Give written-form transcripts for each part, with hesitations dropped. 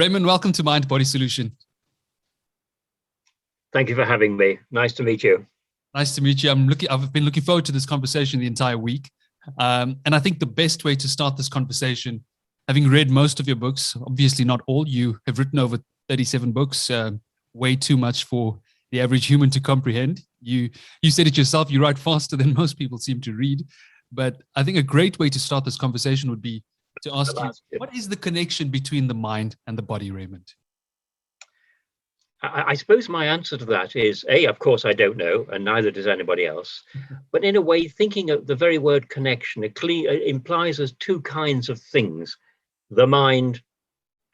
Raymond, welcome to Mind Body Solution. Thank you for having me. Nice to meet you. Nice to meet you. I've been looking forward to this conversation the entire week. And I think the best way to start this conversation, having read most of your books, obviously not all, you have written over 37 books, way too much for the average human to comprehend. You said it yourself, you write faster than most people seem to read. But I think a great way to start this conversation would be to ask you, what is the connection between the mind and the body, Raymond? I suppose my answer to that is, A, of course, I don't know, and neither does anybody else. But in a way, thinking of the very word connection, it implies there's two kinds of things, the mind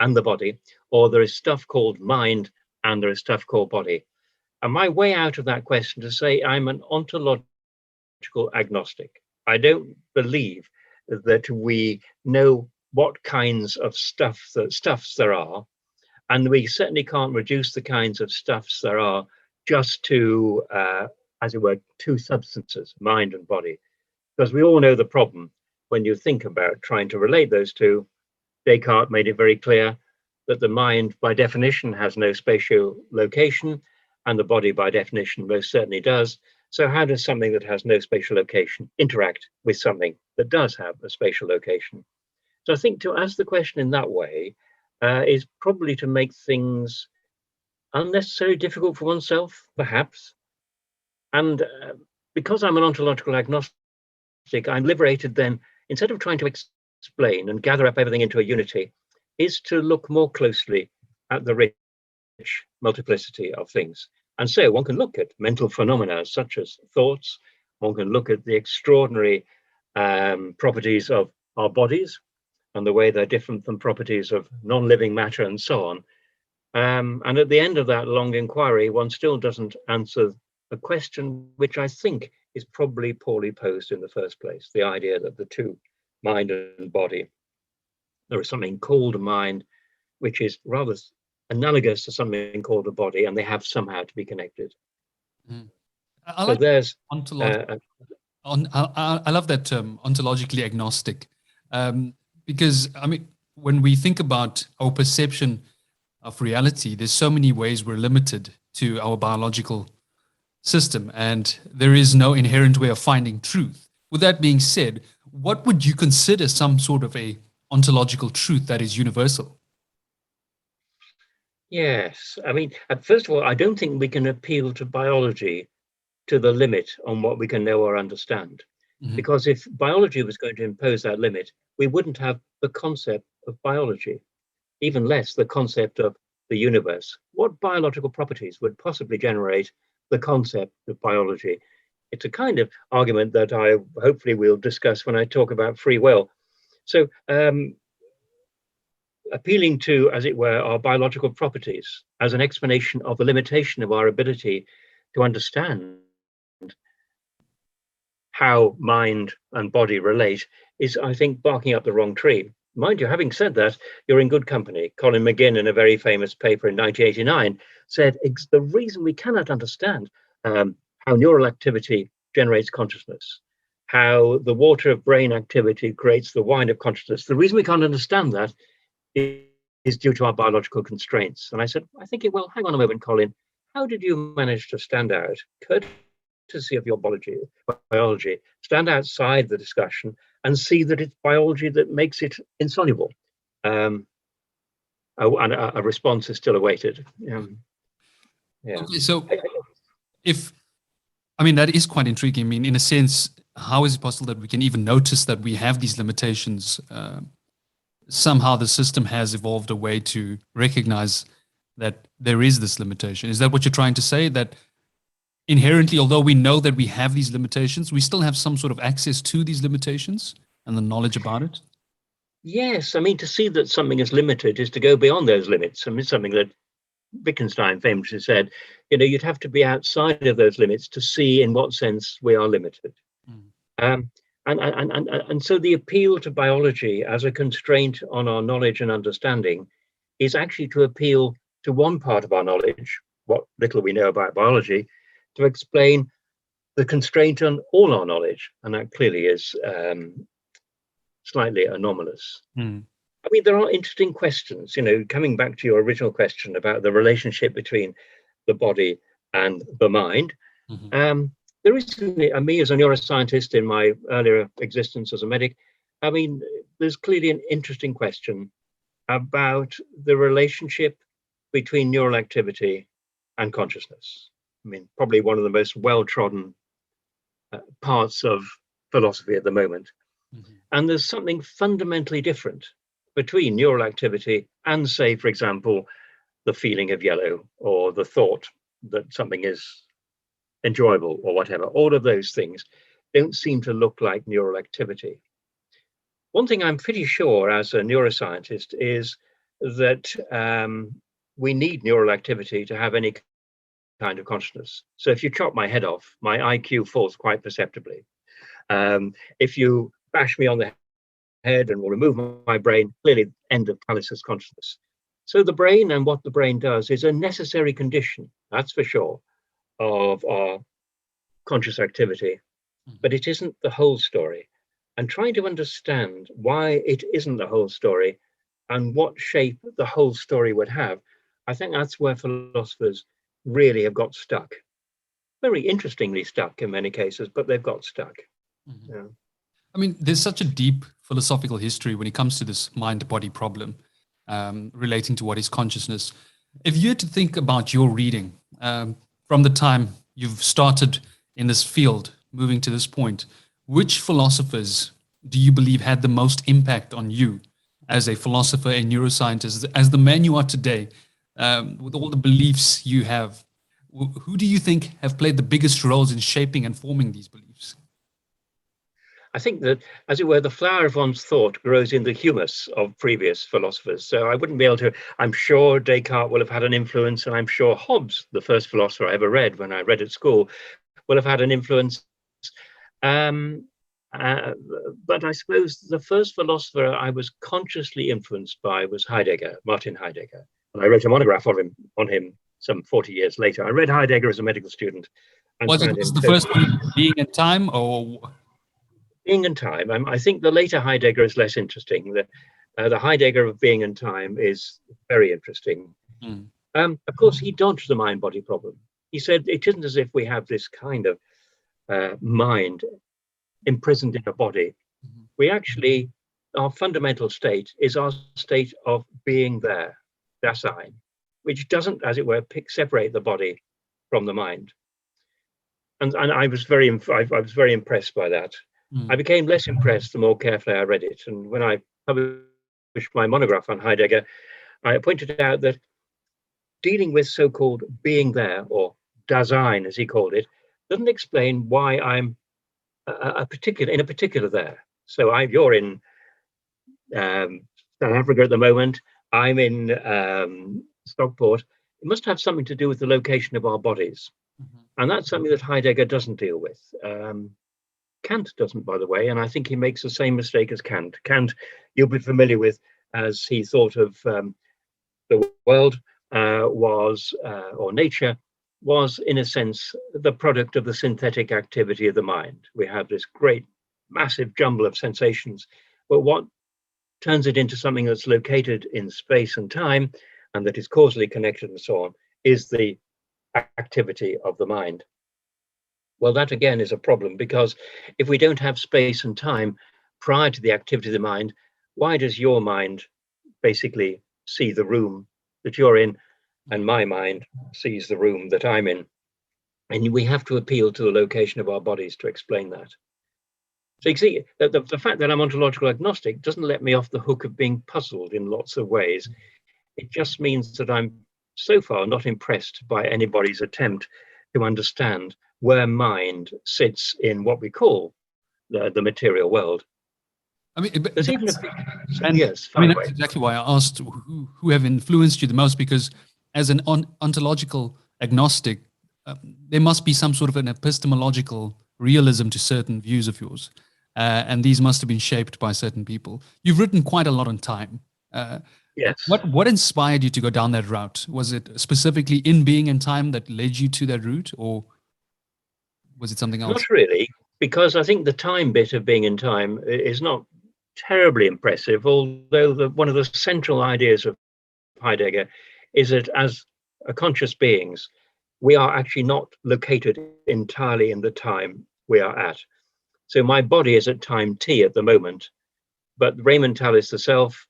and the body, or there is stuff called mind and there is stuff called body. And my way out of that question to say I'm an ontological agnostic. I don't believe that we know what kinds of stuffs there are. And we certainly can't reduce the kinds of stuffs there are just to, as it were, two substances, mind and body. Because we all know the problem when you think about trying to relate those two. Descartes made it very clear that the mind, by definition, has no spatial location, and the body, by definition, most certainly does. So how does something that has no spatial location interact with something that does have a spatial location? So I think to ask the question in that way, is probably to make things unnecessarily difficult for oneself, perhaps. And because I'm an ontological agnostic, I'm liberated then, instead of trying to explain and gather up everything into a unity, is to look more closely at the rich multiplicity of things. And so one can look at mental phenomena such as thoughts, one can look at the extraordinary properties of our bodies, and the way they're different from properties of non-living matter and so on. And at the end of that long inquiry, one still doesn't answer a question which I think is probably poorly posed in the first place, the idea that the two, mind and body, there is something called a mind, which is rather analogous to something called a body, and they have somehow to be connected. Mm. So there's... I love that term, ontologically agnostic. Because, I mean, when we think about our perception of reality, there's so many ways we're limited to our biological system, and there is no inherent way of finding truth. With that being said, what would you consider some sort of a ontological truth that is universal? Yes, I mean, first of all, I don't think we can appeal to biology to the limit on what we can know or understand. Mm-hmm. Because if biology was going to impose that limit, we wouldn't have the concept of biology, even less the concept of the universe. What biological properties would possibly generate the concept of biology? It's a kind of argument that I hopefully will discuss when I talk about free will. So appealing to, as it were, our biological properties as an explanation of the limitation of our ability to understand how mind and body relate is, I think, barking up the wrong tree. Mind you, having said that, you're in good company. Colin McGinn, in a very famous paper in 1989, said the reason we cannot understand how neural activity generates consciousness, how the water of brain activity creates the wine of consciousness, the reason we can't understand that is due to our biological constraints. And I said, I think it will. Hang on a moment, Colin. How did you manage to stand out? Courtesy of your biology, stand outside the discussion and see that it's biology that makes it insoluble. And a response is still awaited. Yeah. Okay, so that is quite intriguing. I mean, in a sense, how is it possible that we can even notice that we have these limitations? Somehow the system has evolved a way to recognize that there is this limitation. Is that what you're trying to say? That inherently, although we know that we have these limitations, we still have some sort of access to these limitations and the knowledge about it? Yes, I mean, to see that something is limited is to go beyond those limits. I mean, something that Wittgenstein famously said, you'd have to be outside of those limits to see in what sense we are limited. Mm. And so the appeal to biology as a constraint on our knowledge and understanding is actually to appeal to one part of our knowledge, what little we know about biology, to explain the constraint on all our knowledge. And that clearly is slightly anomalous. Mm. I mean, there are interesting questions, coming back to your original question about the relationship between the body and the mind. Mm-hmm. There is, me as a neuroscientist in my earlier existence as a medic, I mean, there's clearly an interesting question about the relationship between neural activity and consciousness. I mean, probably one of the most well-trodden parts of philosophy at the moment. Mm-hmm. And there's something fundamentally different between neural activity and, say, for example, the feeling of yellow or the thought that something is enjoyable or whatever. All of those things don't seem to look like neural activity. One thing I'm pretty sure as a neuroscientist is that we need neural activity to have any kind of consciousness. So if you chop my head off, my IQ falls quite perceptibly. If you bash me on the head and will remove my brain, clearly end of Tallis's consciousness. So the brain and what the brain does is a necessary condition, that's for sure, of our conscious activity, but it isn't the whole story. And trying to understand why it isn't the whole story and what shape the whole story would have, I think that's where philosophers really have got stuck. Very interestingly stuck in many cases, but they've got stuck. Mm-hmm. Yeah. I mean, there's such a deep philosophical history when it comes to this mind-body problem relating to what is consciousness. If you had to think about your reading from the time you've started in this field, moving to this point, which philosophers do you believe had the most impact on you as a philosopher and neuroscientist, as the man you are today, with all the beliefs you have? Who do you think have played the biggest roles in shaping and forming these beliefs? I think that, as it were, the flower of one's thought grows in the humus of previous philosophers. So I wouldn't be able to, I'm sure Descartes will have had an influence, and I'm sure Hobbes, the first philosopher I ever read when I read at school, will have had an influence. But I suppose the first philosopher I was consciously influenced by was Heidegger, Martin Heidegger. And I wrote a monograph on him some 40 years later. I read Heidegger as a medical student. Was it the first one, Being and Time, or? Being and Time. I think the later Heidegger is less interesting. The Heidegger of Being and Time is very interesting. Mm. Of course, he dodged the mind-body problem. He said it isn't as if we have this kind of mind imprisoned in a body. Mm-hmm. We actually, our fundamental state is our state of being there, Dasein, which doesn't, as it were, separate the body from the mind. And I was very impressed by that. Mm. I became less impressed the more carefully I read it. And when I published my monograph on Heidegger, I pointed out that dealing with so-called being there, or Dasein as he called it, doesn't explain why I'm in a particular there. So you're in South Africa at the moment. I'm in Stockport. It must have something to do with the location of our bodies. Mm-hmm. And that's something that Heidegger doesn't deal with. Kant doesn't, by the way, and I think he makes the same mistake as Kant. Kant, you'll be familiar with, as he thought of the world or nature, was, in a sense, the product of the synthetic activity of the mind. We have this great, massive jumble of sensations, but what turns it into something that's located in space and time, and that is causally connected and so on, is the activity of the mind. Well, that again is a problem, because if we don't have space and time prior to the activity of the mind, why does your mind basically see the room that you're in, and my mind sees the room that I'm in? And we have to appeal to the location of our bodies to explain that. So you see, the fact that I'm ontological agnostic doesn't let me off the hook of being puzzled in lots of ways. It just means that I'm so far not impressed by anybody's attempt to understand where mind sits in what we call the material world. I mean, there's even yes. I mean, that's exactly why I asked who have influenced you the most, because as an ontological agnostic, there must be some sort of an epistemological realism to certain views of yours. And these must have been shaped by certain people. You've written quite a lot on time. Yes. What inspired you to go down that route? Was it specifically in Being and Time that led you to that route, or was it something else? Not really, because I think the time bit of Being in Time is not terribly impressive, although one of the central ideas of Heidegger is that as conscious beings, we are actually not located entirely in the time we are at. So my body is at time t at the moment, but Raymond Tallis, the self,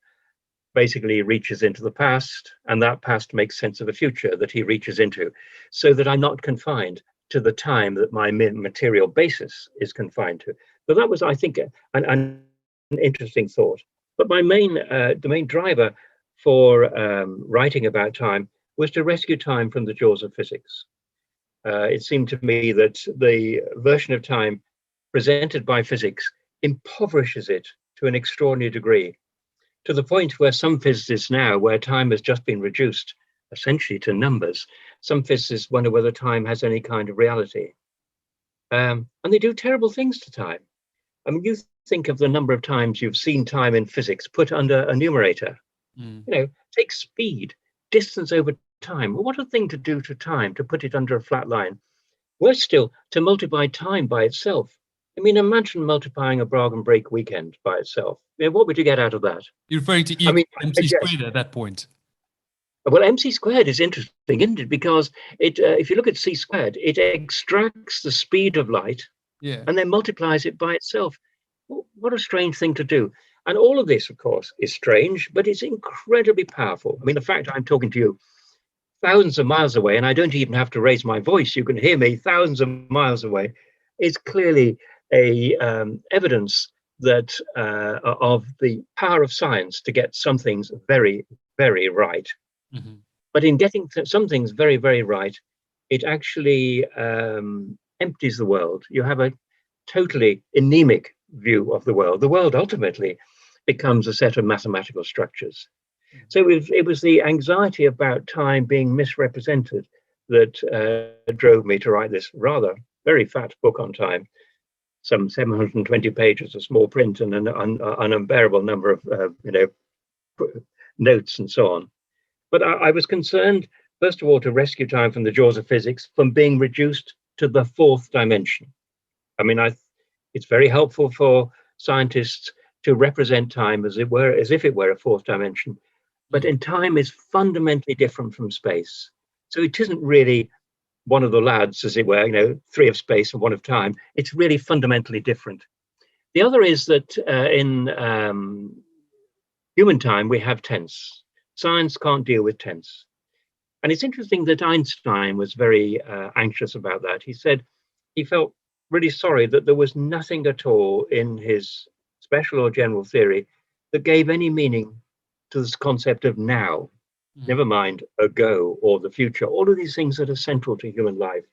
basically reaches into the past, and that past makes sense of the future that he reaches into, so that I'm not confined to the time that my material basis is confined to. But that was, I think, an interesting thought. But my the main driver for writing about time was to rescue time from the jaws of physics. It seemed to me that the version of time presented by physics impoverishes it to an extraordinary degree, to the point where some physicists now, where time has just been reduced essentially to numbers, some physicists wonder whether time has any kind of reality. And they do terrible things to time. I mean, you think of the number of times you've seen time in physics put under a numerator. You know, take speed, distance over time. Well, what a thing to do to time, to put it under a flat line. Worse still, to multiply time by itself. I mean, imagine multiplying a bargain break weekend by itself. You know, what would you get out of that? You're referring to MC squared at that point. Well, MC squared is interesting, isn't it? Because it, if you look at C squared, it extracts the speed of light and then multiplies it by itself. What a strange thing to do. And all of this, of course, is strange, but it's incredibly powerful. I mean, the fact I'm talking to you thousands of miles away, and I don't even have to raise my voice, you can hear me thousands of miles away, is clearly a evidence that of the power of science to get some things very, very right. But in getting some things very, very right, it actually empties the world. You have a totally anemic view of the world. The world ultimately becomes a set of mathematical structures. So it was the anxiety about time being misrepresented that drove me to write this rather very fat book on time, some 720 pages of small print and an unbearable number of notes and so on. But I was concerned, first of all, to rescue time from the jaws of physics, from being reduced to the fourth dimension. I mean, it's very helpful for scientists to represent time as if it were a fourth dimension. But in time is fundamentally different from space. So it isn't really one of the lads, as it were, you know, three of space and one of time. It's really fundamentally different. The other is that in human time, we have tense. Science can't deal with tense. And it's interesting that Einstein was very anxious about that. He said he felt really sorry that there was nothing at all in his special or general theory that gave any meaning to this concept of now, never mind ago or the future, all of these things that are central to human life.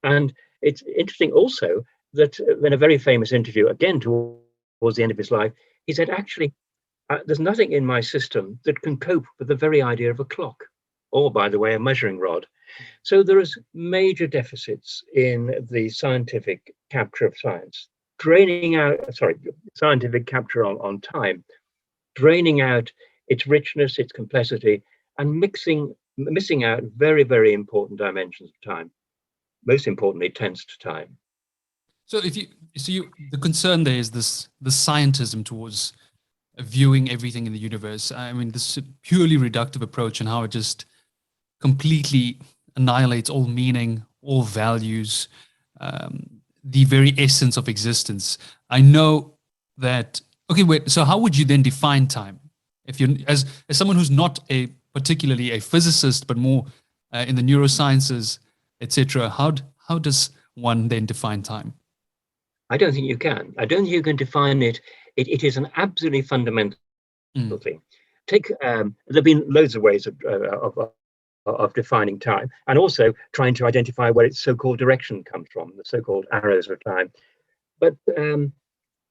And it's interesting also that in a very famous interview, again towards the end of his life, he said, actually, there's nothing in my system that can cope with the very idea of a clock, or, by the way, a measuring rod. So there is major deficits in the scientific capture of science, scientific capture on time, draining out its richness, its complexity, and missing out very, very important dimensions of time. Most importantly, tensed time. So the concern there is the scientism towards viewing everything in the universe. I mean, this purely reductive approach and how it just completely annihilates all meaning, all values, the very essence of existence. I know that. Okay, wait. So how would you then define time? If you're as someone who's not particularly a physicist, but more in the neurosciences, etc., how does one then define time? I don't think you can. I don't think you can define it. It is an absolutely fundamental thing. There've been loads of ways of defining time, and also trying to identify where its so-called direction comes from, the so-called arrows of time. But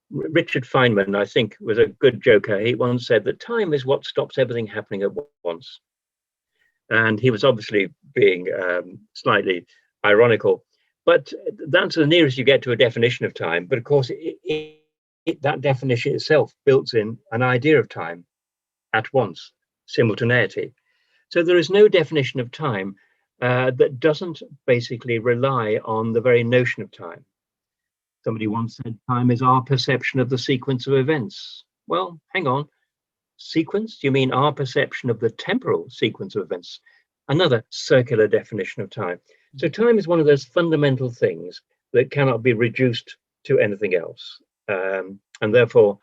Richard Feynman, I think, was a good joker. He once said that time is what stops everything happening at once. And he was obviously being slightly ironical, but that's the nearest you get to a definition of time. But of course, that definition itself builds in an idea of time at once, simultaneity. So there is no definition of time that doesn't basically rely on the very notion of time. Somebody once said, time is our perception of the sequence of events. Well, hang on. Sequence? Do you mean our perception of the temporal sequence of events? Another circular definition of time. So time is one of those fundamental things that cannot be reduced to anything else. And therefore,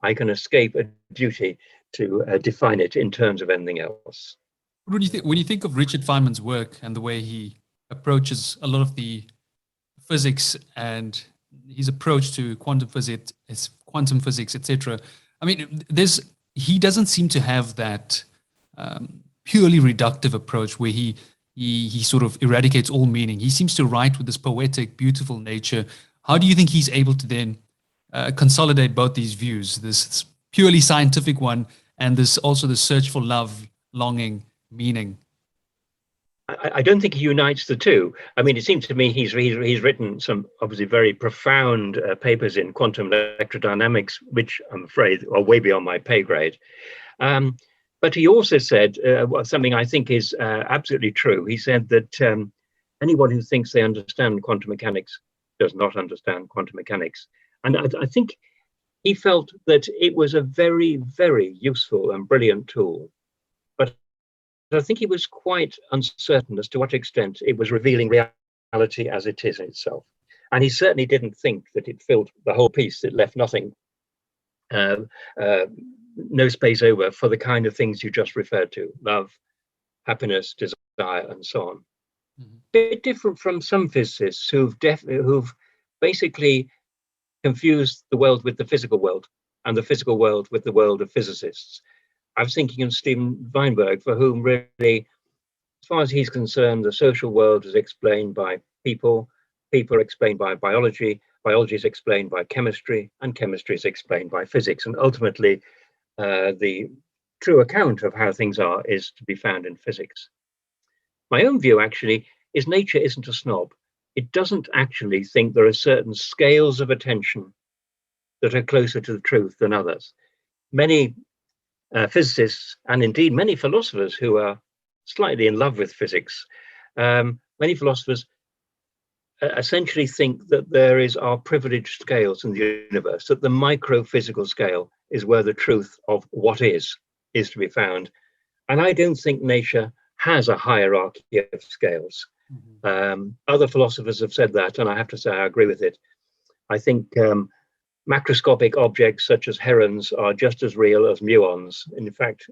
I can escape a duty to define it in terms of anything else. When you think of Richard Feynman's work and the way he approaches a lot of the physics and his approach to quantum physics, etc. I mean, he doesn't seem to have that purely reductive approach where he sort of eradicates all meaning. He seems to write with this poetic, beautiful nature. How do you think he's able to then consolidate both these views, this purely scientific one and this also the search for love, longing, meaning? I don't think he unites the two. I mean, it seems to me he's written some obviously very profound papers in quantum electrodynamics, which I'm afraid are way beyond my pay grade. But he also said something I think is absolutely true. He said that anyone who thinks they understand quantum mechanics does not understand quantum mechanics. And I think he felt that it was a very, very useful and brilliant tool. But I think he was quite uncertain as to what extent it was revealing reality as it is in itself. And he certainly didn't think that it filled the whole piece. It left nothing, no space over for the kind of things you just referred to: love, happiness, desire, and so on. Mm-hmm. Bit different from some physicists who've basically confused the world with the physical world and the physical world with the world of physicists. I was thinking of Steven Weinberg, for whom really, as far as he's concerned, the social world is explained by people, people are explained by biology, biology is explained by chemistry, and chemistry is explained by physics. And ultimately, the true account of how things are is to be found in physics. My own view, actually, is nature isn't a snob. It doesn't actually think there are certain scales of attention that are closer to the truth than others. Many physicists, and indeed many philosophers who are slightly in love with physics, many philosophers essentially think that there is our privileged scales in the universe, that the micro-physical scale is where the truth of what is to be found. And I don't think nature has a hierarchy of scales. Mm-hmm. Other philosophers have said that, and I have to say I agree with it. I think macroscopic objects such as herons are just as real as muons. In fact,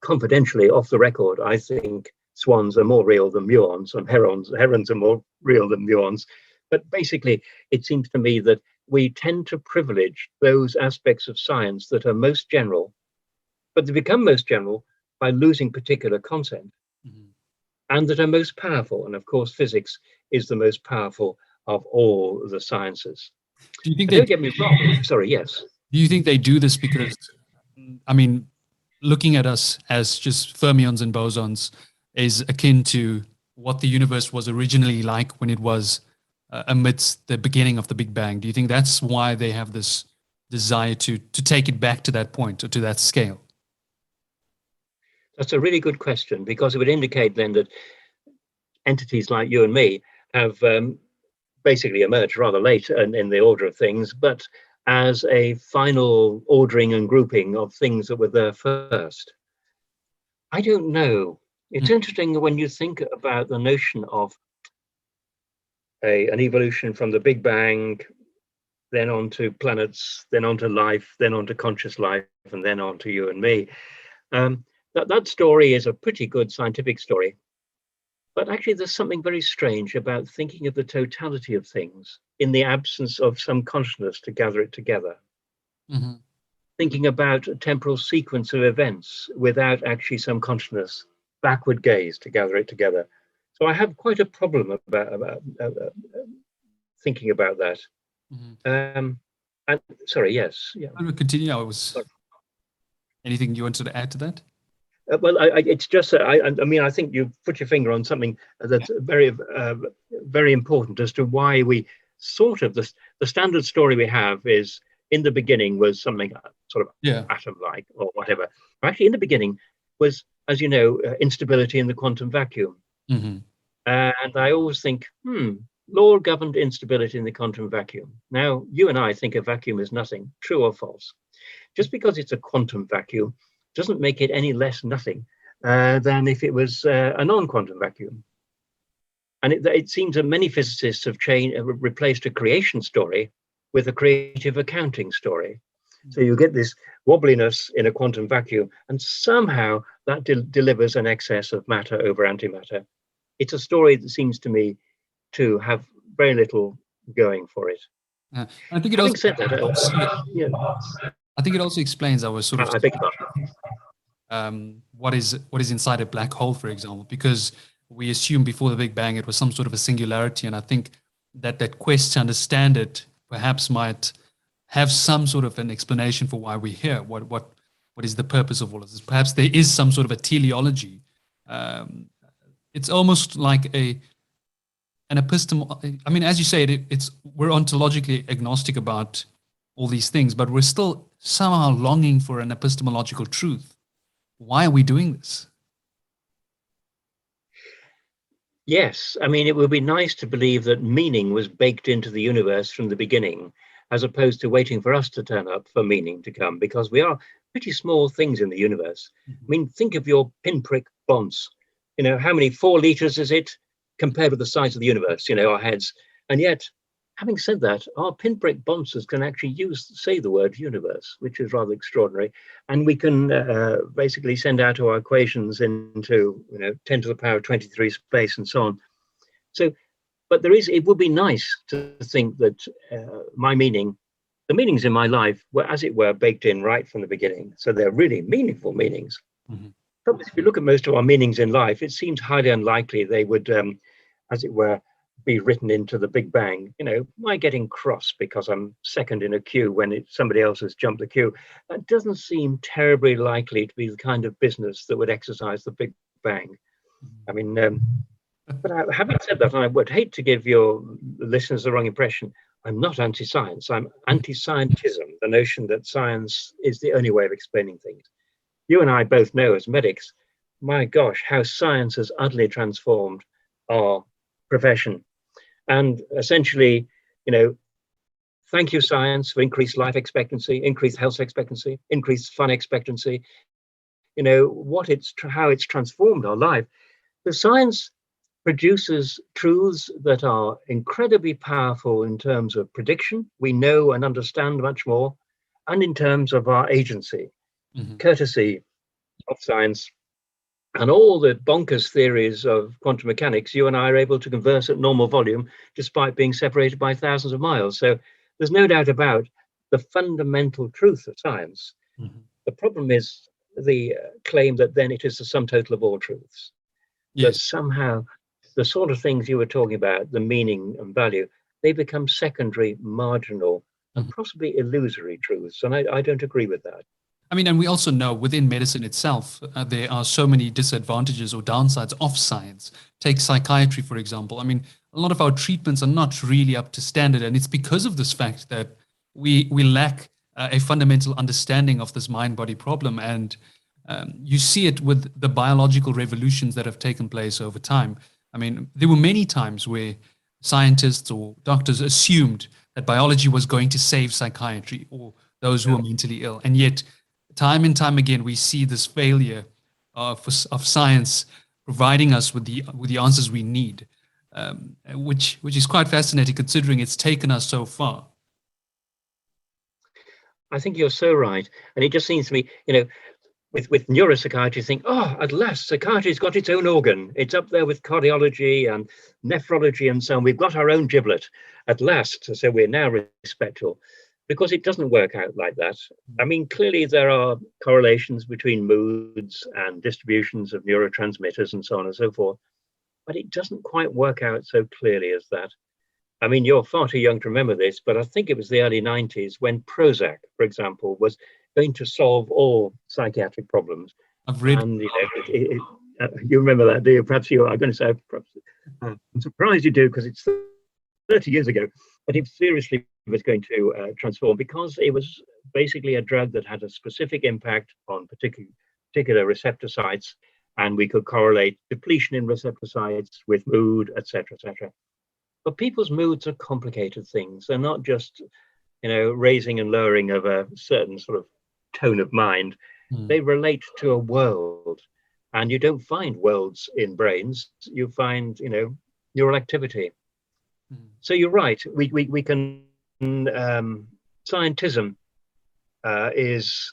confidentially, off the record, I think swans are more real than muons, and herons are more real than muons. But basically, it seems to me that we tend to privilege those aspects of science that are most general, but they become most general by losing particular content, mm-hmm. and that are most powerful. And of course, physics is the most powerful of all the sciences. Do you think don't get me wrong? Sorry, yes. Do you think they do this because, I mean, looking at us as just fermions and bosons is akin to what the universe was originally like when it was amidst the beginning of the Big Bang? Do you think that's why they have this desire to take it back to that point or to that scale? That's a really good question, because it would indicate then that entities like you and me have basically emerged rather late in the order of things, but as a final ordering and grouping of things that were there first. I don't know. It's interesting when you think about the notion of an evolution from the Big Bang, then on to planets, then on to life, then on to conscious life, and then on to you and me. That story is a pretty good scientific story. But actually, there's something very strange about thinking of the totality of things in the absence of some consciousness to gather it together. Mm-hmm. Thinking about a temporal sequence of events without actually some consciousness, backward gaze to gather it together. So I have quite a problem about thinking about that. Mm-hmm. And sorry, yes. Yeah. I will continue. Anything you wanted to add to that? Well, it's just that I mean, I think you put your finger on something that's very, very important as to why we sort of the standard story we have is in the beginning was something sort of atom-like or whatever. Actually, in the beginning was, as you know, instability in the quantum vacuum. Mm-hmm. And I always think, law-governed instability in the quantum vacuum. Now, you and I think a vacuum is nothing, true or false. Just because it's a quantum vacuum doesn't make it any less nothing than if it was a non-quantum vacuum. And it seems that many physicists have replaced a creation story with a creative accounting story. So you get this wobbliness in a quantum vacuum, and somehow that delivers an excess of matter over antimatter. It's a story that seems to me to have very little going for it. I think it Having also, said that, I think it also explains our sort of I beg your pardon. what is inside a black hole, for example, because we assumed before the Big Bang it was some sort of a singularity, and I think that quest to understand it perhaps might have some sort of an explanation for why we're here. What is the purpose of all of this? Perhaps there is some sort of a teleology. It's almost like an epistemology. I mean, as you say, we're ontologically agnostic about all these things, but we're still somehow longing for an epistemological truth. Why are we doing this? Yes, I mean, it would be nice to believe that meaning was baked into the universe from the beginning, as opposed to waiting for us to turn up for meaning to come, because we are pretty small things in the universe. I mean, think of your pinprick bonce. You know, how many 4 liters is it compared with the size of the universe, you know, our heads? And yet, having said that, our pinprick bonces can actually say the word universe, which is rather extraordinary. And we can basically send out our equations into, 10 to the power of 23 space and so on. So, but it would be nice to think that the meanings in my life were, as it were, baked in right from the beginning. So they're really meaningful meanings. Mm-hmm. But if you look at most of our meanings in life, it seems highly unlikely they would, as it were, be written into the Big Bang. You know, my getting cross because I'm second in a queue when somebody else has jumped the queue, that doesn't seem terribly likely to be the kind of business that would exercise the Big Bang. I mean, but having said that, I would hate to give your listeners the wrong impression. I'm not anti-science. I'm anti-scientism, the notion that science is the only way of explaining things. You and I both know as medics, my gosh, how science has utterly transformed our profession. And essentially, thank you, science, for increased life expectancy, increased health expectancy, increased fun expectancy. How it's transformed our life. The science produces truths that are incredibly powerful in terms of prediction. We know and understand much more, and in terms of our agency, courtesy of science. And all the bonkers theories of quantum mechanics, you and I are able to converse at normal volume, despite being separated by thousands of miles. So there's no doubt about the fundamental truth of science. Mm-hmm. The problem is the claim that then it is the sum total of all truths. Yes. That somehow the sort of things you were talking about, the meaning and value, they become secondary, marginal, and possibly illusory truths. And I don't agree with that. I mean, and we also know within medicine itself, there are so many disadvantages or downsides of science. Take psychiatry, for example. I mean, a lot of our treatments are not really up to standard. And it's because of this fact that we lack a fundamental understanding of this mind-body problem. And you see it with the biological revolutions that have taken place over time. I mean, there were many times where scientists or doctors assumed that biology was going to save psychiatry or those who are mentally ill. And yet, time and time again, we see this failure of science providing us with the answers we need, which is quite fascinating considering it's taken us so far. I think you're so right. And it just seems to me, with neuropsychiatry, you think, oh, at last, psychiatry's got its own organ. It's up there with cardiology and nephrology and so on. We've got our own giblet at last. So we're now respectful. Because it doesn't work out like that. I mean, clearly there are correlations between moods and distributions of neurotransmitters and so on and so forth, but it doesn't quite work out so clearly as that. I mean, you're far too young to remember this, but I think it was the early 90s when Prozac, for example, was going to solve all psychiatric problems. I've read. And, you remember that, do you? Perhaps you are going to say, I'm surprised you do, because it's 30 years ago, but it seriously was going to transform, because it was basically a drug that had a specific impact on particular receptor sites, and we could correlate depletion in receptor sites with mood, etc., etc. But people's moods are complicated things. They're not just, raising and lowering of a certain sort of tone of mind. They relate to a world. And you don't find worlds in brains. You find, neural activity. So you're right. We can, scientism is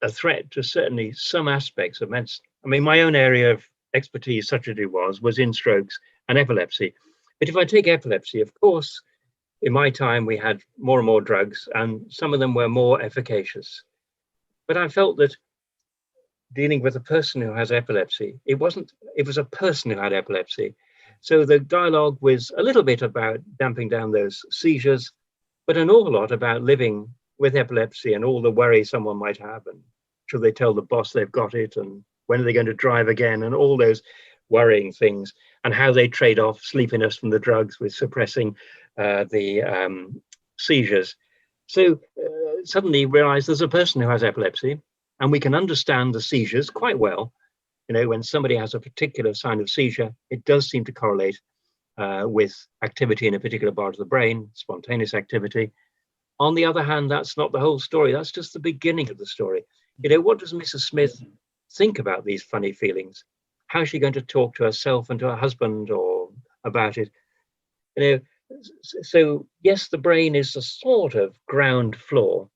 a threat to certainly some aspects of medicine. I mean, my own area of expertise, such as it was in strokes and epilepsy. But if I take epilepsy, of course, in my time, we had more and more drugs, and some of them were more efficacious. But I felt that dealing with a person who has epilepsy, it was a person who had epilepsy. So the dialogue was a little bit about damping down those seizures, but an awful lot about living with epilepsy and all the worry someone might have, and should they tell the boss they've got it, and when are they going to drive again, and all those worrying things, and how they trade off sleepiness from the drugs with suppressing the seizures. So suddenly realize there's a person who has epilepsy, and we can understand the seizures quite well. When somebody has a particular sign of seizure, it does seem to correlate with activity in a particular part of the brain, spontaneous activity. On the other hand, that's not the whole story. That's just the beginning of the story. What does Mrs. Smith think about these funny feelings? How is she going to talk to herself and to her husband or about it? So yes, the brain is a sort of ground floor,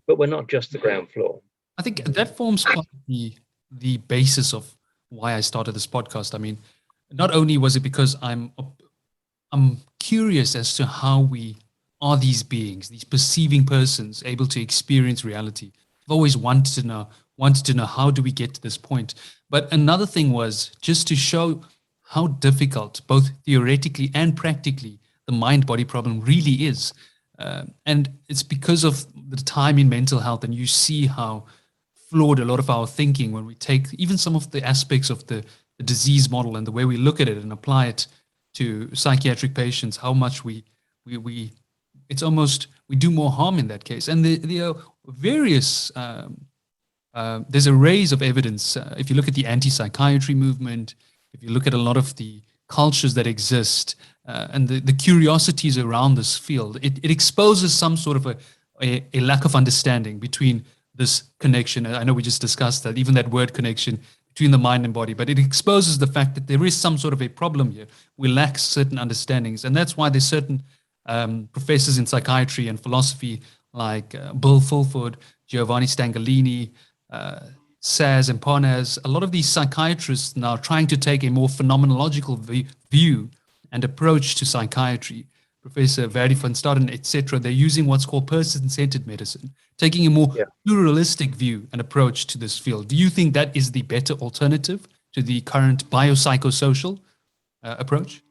but we're not just the ground floor. I think that forms part of the basis of why I started this podcast. I mean, not only was it because I'm curious as to how we are these beings, these perceiving persons able to experience reality. I've always wanted to know how do we get to this point. But another thing was just to show how difficult, both theoretically and practically, the mind-body problem really is. And it's because of the time in mental health, and you see how flawed a lot of our thinking when we take even some of the aspects of the disease model and the way we look at it and apply it to psychiatric patients, how much we it's almost, we do more harm in that case. And there are various, there's arrays of evidence. If you look at the anti-psychiatry movement, if you look at a lot of the cultures that exist and the curiosities around this field, it exposes some sort of a lack of understanding between this connection. I know we just discussed that, even that word connection between the mind and body, but it exposes the fact that there is some sort of a problem here. We lack certain understandings. And that's why there's certain professors in psychiatry and philosophy like Bill Fulford, Giovanni Stangolini, Saz and Parnas, a lot of these psychiatrists now trying to take a more phenomenological view and approach to psychiatry. Professor Verdi van Staden, etc., they're using what's called person-centered medicine, taking a more pluralistic view and approach to this field. Do you think that is the better alternative to the current biopsychosocial approach?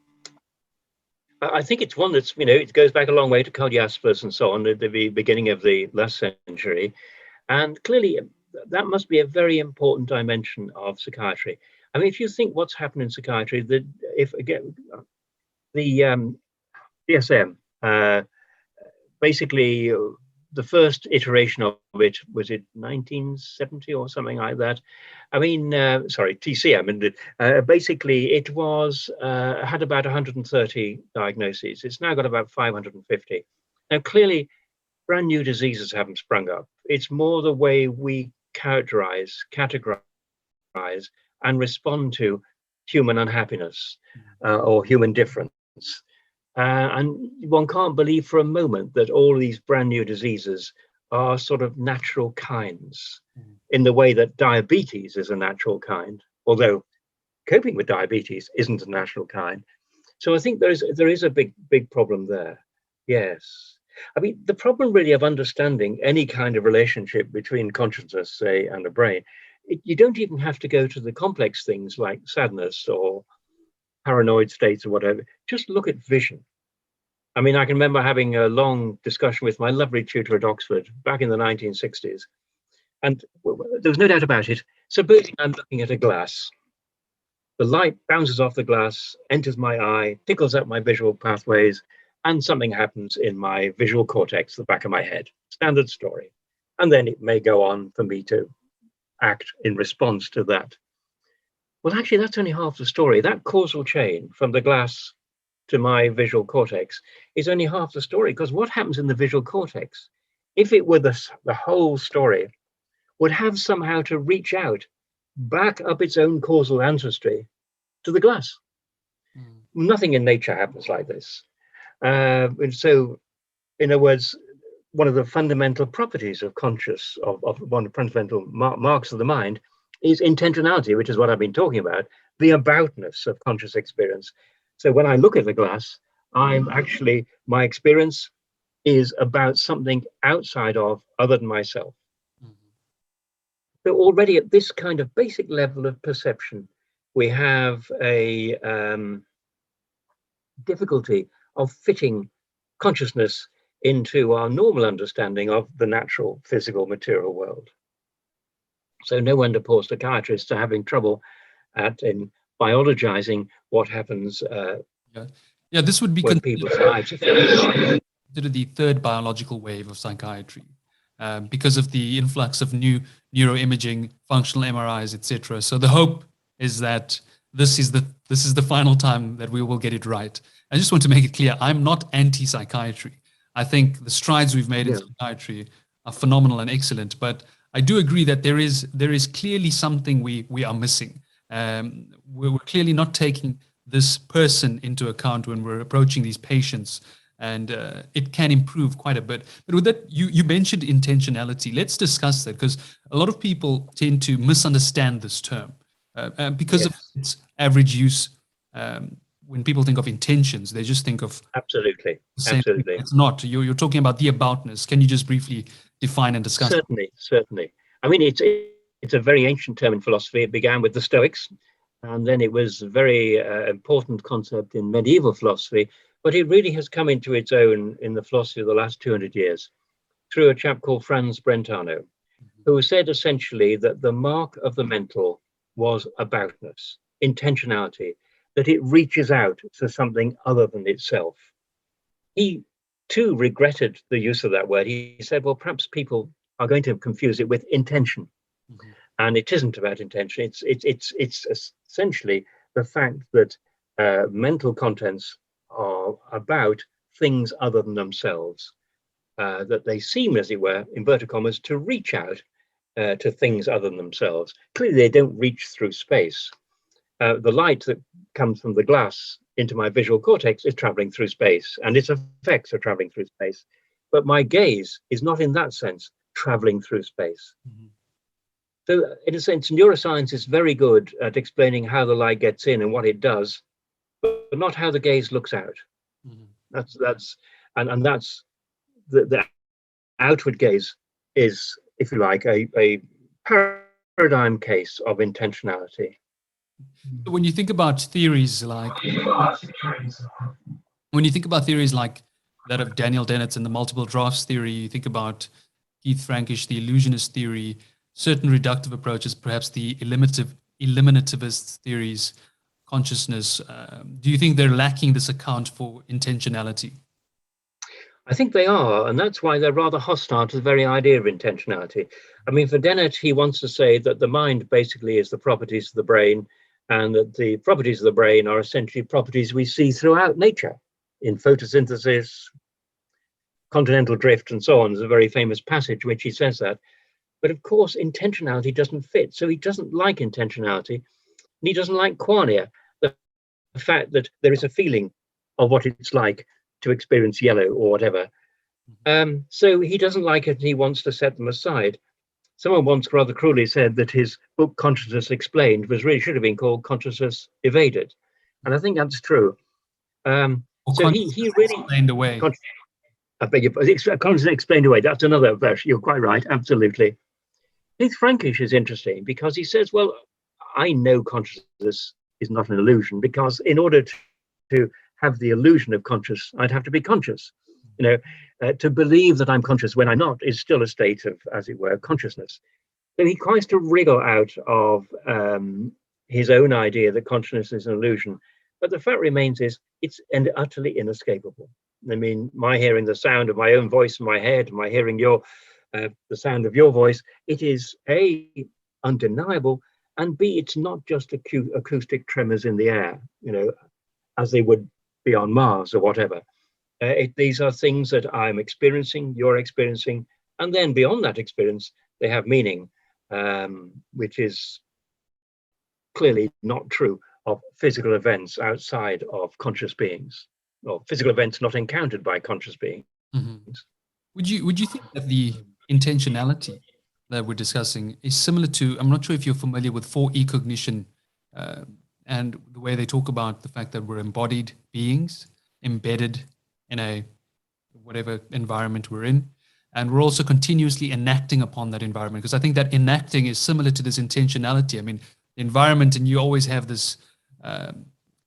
I think it's one that's, it goes back a long way to Karl Jaspers and so on at the beginning of the last century. And clearly, that must be a very important dimension of psychiatry. I mean, if you think what's happened in psychiatry, the DSM, basically the first iteration of it, was it 1970 or something like that? I mean, TCM, and basically it was had about 130 diagnoses. It's now got about 550. Now, clearly, brand new diseases haven't sprung up. It's more the way we categorize, and respond to human unhappiness or human difference. And one can't believe for a moment that all these brand new diseases are sort of natural kinds in the way that diabetes is a natural kind, although coping with diabetes isn't a natural kind. So I think there is a big problem there. Yes. I mean, the problem really of understanding any kind of relationship between consciousness, say, and the brain, you don't even have to go to the complex things like sadness or paranoid states or whatever. Just look at vision. I mean, I can remember having a long discussion with my lovely tutor at Oxford back in the 1960s. And there was no doubt about it. Supposing I'm looking at a glass. The light bounces off the glass, enters my eye, tickles up my visual pathways, and something happens in my visual cortex, the back of my head. Standard story. And then it may go on for me to act in response to that. Well, actually, that's only half the story. That causal chain from the glass to my visual cortex is only half the story. Because what happens in the visual cortex, if it were the whole story, would have somehow to reach out, back up its own causal ancestry to the glass. Nothing in nature happens like this. And so, in other words, one of the fundamental properties of of one of the fundamental marks of the mind is intentionality, which is what I've been talking about, the aboutness of conscious experience. So when I look at the glass, my experience is about something outside of, other than myself. So already at this kind of basic level of perception, we have a difficulty of fitting consciousness into our normal understanding of the natural, physical, material world. So no wonder poor psychiatrists are having trouble in biologizing what happens this would be when people's lives are affected. Considered the third biological wave of psychiatry because of the influx of new neuroimaging, functional MRIs, etc. So the hope is that this is the final time that we will get it right. I just want to make it clear, I'm not anti-psychiatry. I think the strides we've made in psychiatry are phenomenal and excellent, but I do agree that there is clearly something we are missing. We're clearly not taking this person into account when we're approaching these patients, and it can improve quite a bit. But with that, you mentioned intentionality. Let's discuss that, because a lot of people tend to misunderstand this term because of its average use. When people think of intentions, they just think of absolutely. It's not. You're talking about the aboutness. Can you just briefly define and discuss? Certainly. I mean, it's a very ancient term in philosophy. It began with the Stoics, and then it was a very important concept in medieval philosophy. But it really has come into its own in the philosophy of the last 200 years through a chap called Franz Brentano, who said essentially that the mark of the mental was aboutness, intentionality, that it reaches out to something other than itself. He too regretted the use of that word. He said, well, perhaps people are going to confuse it with intention. And it isn't about intention. It's essentially the fact that mental contents are about things other than themselves, that they seem, as it were, inverted commas, to reach out to things other than themselves. Clearly, they don't reach through space. The light that comes from the glass into my visual cortex is traveling through space, and its effects are traveling through space. But my gaze is not, in that sense, traveling through space. So, in a sense, neuroscience is very good at explaining how the light gets in and what it does, but not how the gaze looks out. That's the outward gaze is, if you like, a paradigm case of intentionality. When you think about theories like that of Daniel Dennett and the multiple drafts theory, you think about Keith Frankish, the illusionist theory, certain reductive approaches, perhaps the eliminativist theories, consciousness. Do you think they're lacking this account for intentionality? I think they are, and that's why they're rather hostile to the very idea of intentionality. I mean, for Dennett, he wants to say that the mind basically is the properties of the brain, and that the properties of the brain are essentially properties we see throughout nature, in photosynthesis, continental drift, and so on. There's a very famous passage in which he says that. But of course, intentionality doesn't fit. So he doesn't like intentionality, and he doesn't like qualia, the fact that there is a feeling of what it's like to experience yellow or whatever. So he doesn't like it, and he wants to set them aside. Someone once rather cruelly said that his book Consciousness Explained should have been called Consciousness Evaded, and I think that's true. So he really explained away. I beg your pardon. Consciousness Explained Away. That's another version. You're quite right. Absolutely. Keith Frankish is interesting because he says, well, I know consciousness is not an illusion, because in order to have the illusion of conscious, I'd have to be conscious. To believe that I'm conscious when I'm not is still a state of, as it were, consciousness. So he tries to wriggle out of his own idea that consciousness is an illusion. But the fact remains is it's utterly inescapable. I mean, my hearing the sound of my own voice in my head, my hearing the sound of your voice, it is A, undeniable, and B, it's not just acoustic tremors in the air, as they would beyond Mars or whatever. These are things that I'm experiencing, you're experiencing, and then beyond that experience, they have meaning, which is clearly not true of physical events outside of conscious beings, or physical events not encountered by conscious beings. Mm-hmm. Would you think that the intentionality that we're discussing is similar to, I'm not sure if you're familiar with 4E cognition, and the way they talk about the fact that we're embodied beings, embedded in a whatever environment we're in, and we're also continuously enacting upon that environment, because I think that enacting is similar to this intentionality. I mean, the environment, and you always have this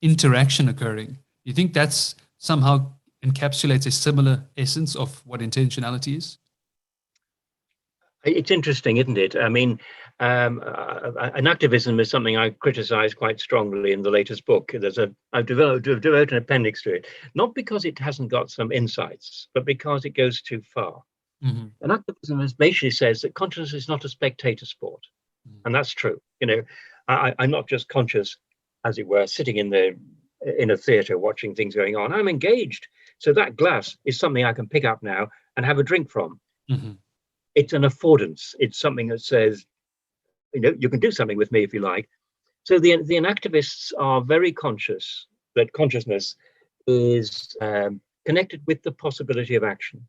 interaction occurring. You think that's somehow encapsulates a similar essence of what intentionality is? It's interesting, isn't it? I mean, activism is something I criticize quite strongly in the latest book. I've devoted an appendix to it, not because it hasn't got some insights, but because it goes too far. Mm-hmm. And activism basically says that consciousness is not a spectator sport. Mm-hmm. And that's true. You know, I'm not just conscious, as it were, sitting in a theater watching things going on. I'm engaged. So that glass is something I can pick up now and have a drink from. Mm-hmm. It's an affordance. It's something that says, you know, you can do something with me if you like. So the inactivists are very conscious that consciousness is connected with the possibility of action.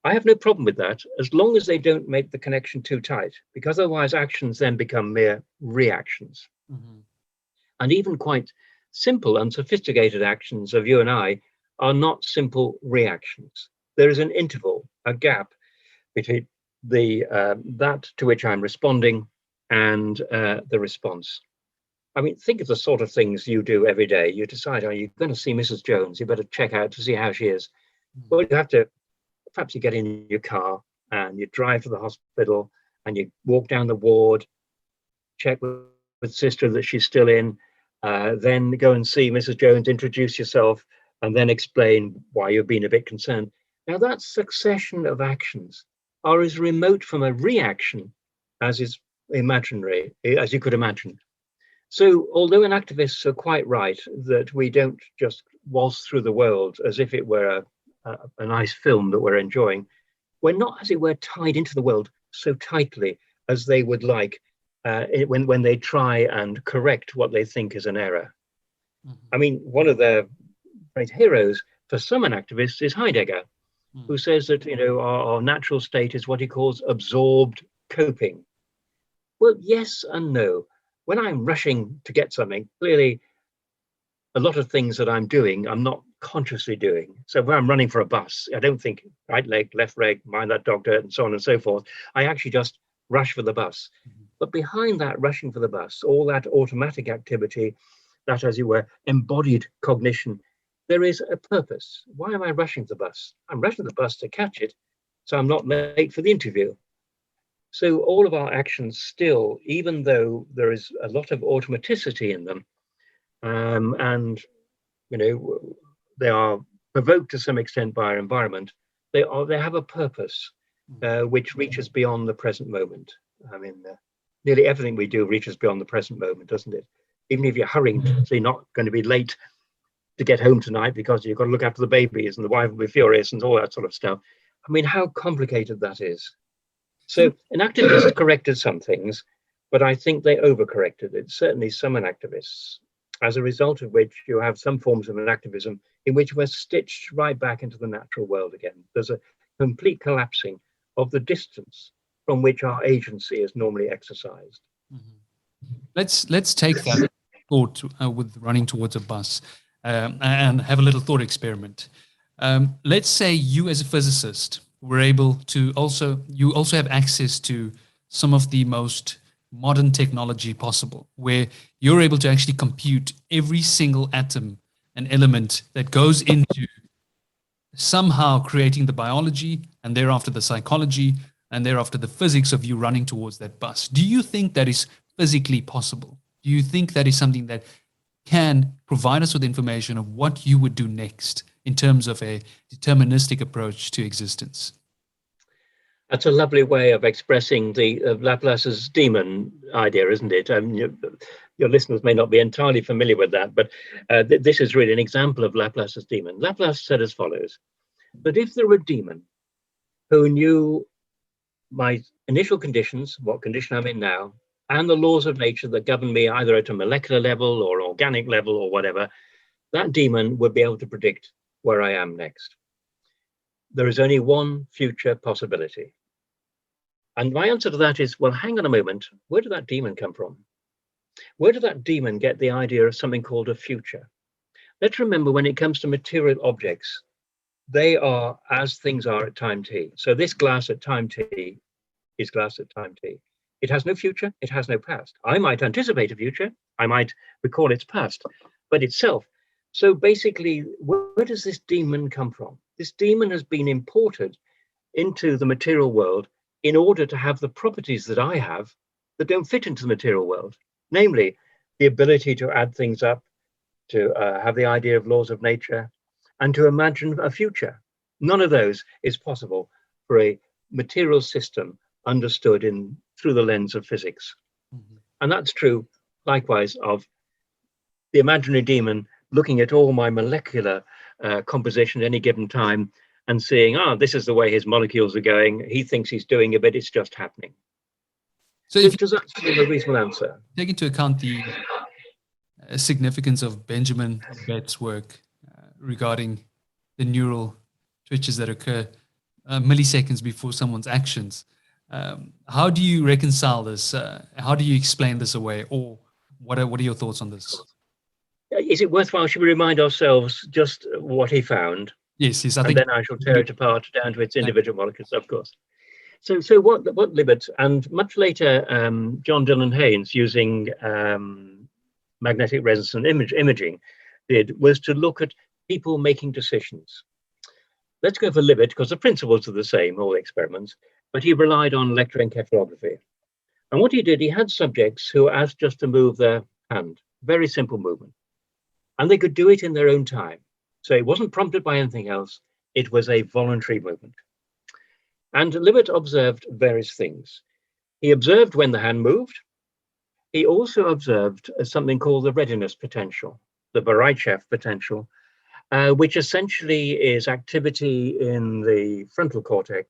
I have no problem with that, as long as they don't make the connection too tight, because otherwise actions then become mere reactions. Mm-hmm. And even quite simple and sophisticated actions of you and I are not simple reactions. There is an interval, a gap between that to which I'm responding and the response. I mean, think of the sort of things you do every day. You decide, are you going to see Mrs. Jones? You better check out to see how she is. Well, you have to, perhaps you get in your car and you drive to the hospital and you walk down the ward, check with sister that she's still in, then go and see Mrs. Jones, introduce yourself, and then explain why you've been a bit concerned. Now, that succession of actions are as remote from a reaction as is imaginary, as you could imagine. So, although activists are quite right that we don't just waltz through the world as if it were a nice film that we're enjoying, we're not, as it were, tied into the world so tightly as they would like when they try and correct what they think is an error. Mm-hmm. I mean, one of their great heroes for some activists is Heidegger, who says that, you know, our natural state is what he calls absorbed coping. Well, yes and no. When I'm rushing to get something, clearly a lot of things that I'm doing, I'm not consciously doing. So when I'm running for a bus, I don't think right leg, left leg, mind that dog dirt, and so on and so forth. I actually just rush for the bus. Mm-hmm. But behind that rushing for the bus, all that automatic activity, that, as you were, embodied cognition, there is a purpose. Why am I rushing the bus? I'm rushing the bus to catch it, so I'm not late for the interview. So all of our actions still, even though there is a lot of automaticity in them, and you know they are provoked to some extent by our environment, they have a purpose which reaches beyond the present moment. I mean, nearly everything we do reaches beyond the present moment, doesn't it? Even if you're hurrying, so you're not going to be late to get home tonight because you've got to look after the babies and the wife will be furious and all that sort of stuff. I mean, how complicated that is. So an activist corrected some things, but I think they overcorrected it. Certainly some activists, as a result of which you have some forms of an activism in which we're stitched right back into the natural world again. There's a complete collapsing of the distance from which our agency is normally exercised. Mm-hmm. Let's take that thought with running towards a bus. And have a little thought experiment. Let's say you as a physicist were able to you also have access to some of the most modern technology possible, where you're able to actually compute every single atom and element that goes into somehow creating the biology and thereafter the psychology and thereafter the physics of you running towards that bus. Do you think that is physically possible? Do you think that is something that can provide us with information of what you would do next in terms of a deterministic approach to existence? That's a lovely way of expressing the Laplace's demon idea, isn't it? Your listeners may not be entirely familiar with that, but this is really an example of Laplace's demon. Laplace said as follows, that if there were a demon who knew my initial conditions, what condition I'm in now, and the laws of nature that govern me either at a molecular level or organic level or whatever, that demon would be able to predict where I am next. There is only one future possibility. And my answer to that is, well, hang on a moment, where did that demon come from? Where did that demon get the idea of something called a future? Let's remember, when it comes to material objects, they are as things are at time t. So this glass at time t is glass at time t. It has no future, it has no past. I might anticipate a future, I might recall its past, but itself. So basically, where does this demon come from? This demon has been imported into the material world in order to have the properties that I have that don't fit into the material world, namely the ability to add things up, to have the idea of laws of nature, and to imagine a future. None of those is possible for a material system understood through the lens of physics. Mm-hmm. And that's true, likewise, of the imaginary demon looking at all my molecular composition at any given time and seeing, this is the way his molecules are going. He thinks he's doing it, but it's just happening. So does that seem a reasonable answer? Take into account the significance of Benjamin Libet's work regarding the neural twitches that occur milliseconds before someone's actions. How do you reconcile this? How do you explain this away? Or what are your thoughts on this? Is it worthwhile? Should we remind ourselves just what he found? Yes. I think. And then I shall tear it apart down to its individual molecules, of course. So what Libet and much later John Dillon Haynes, using magnetic resonance imaging, did was to look at people making decisions. Let's go for Libet because the principles are the same, all the experiments, but he relied on electroencephalography. And what he did, he had subjects who were asked just to move their hand, very simple movement. And they could do it in their own time. So it wasn't prompted by anything else. It was a voluntary movement. And Libet observed various things. He observed when the hand moved. He also observed something called the readiness potential, the Bereitschaft potential, which essentially is activity in the frontal cortex,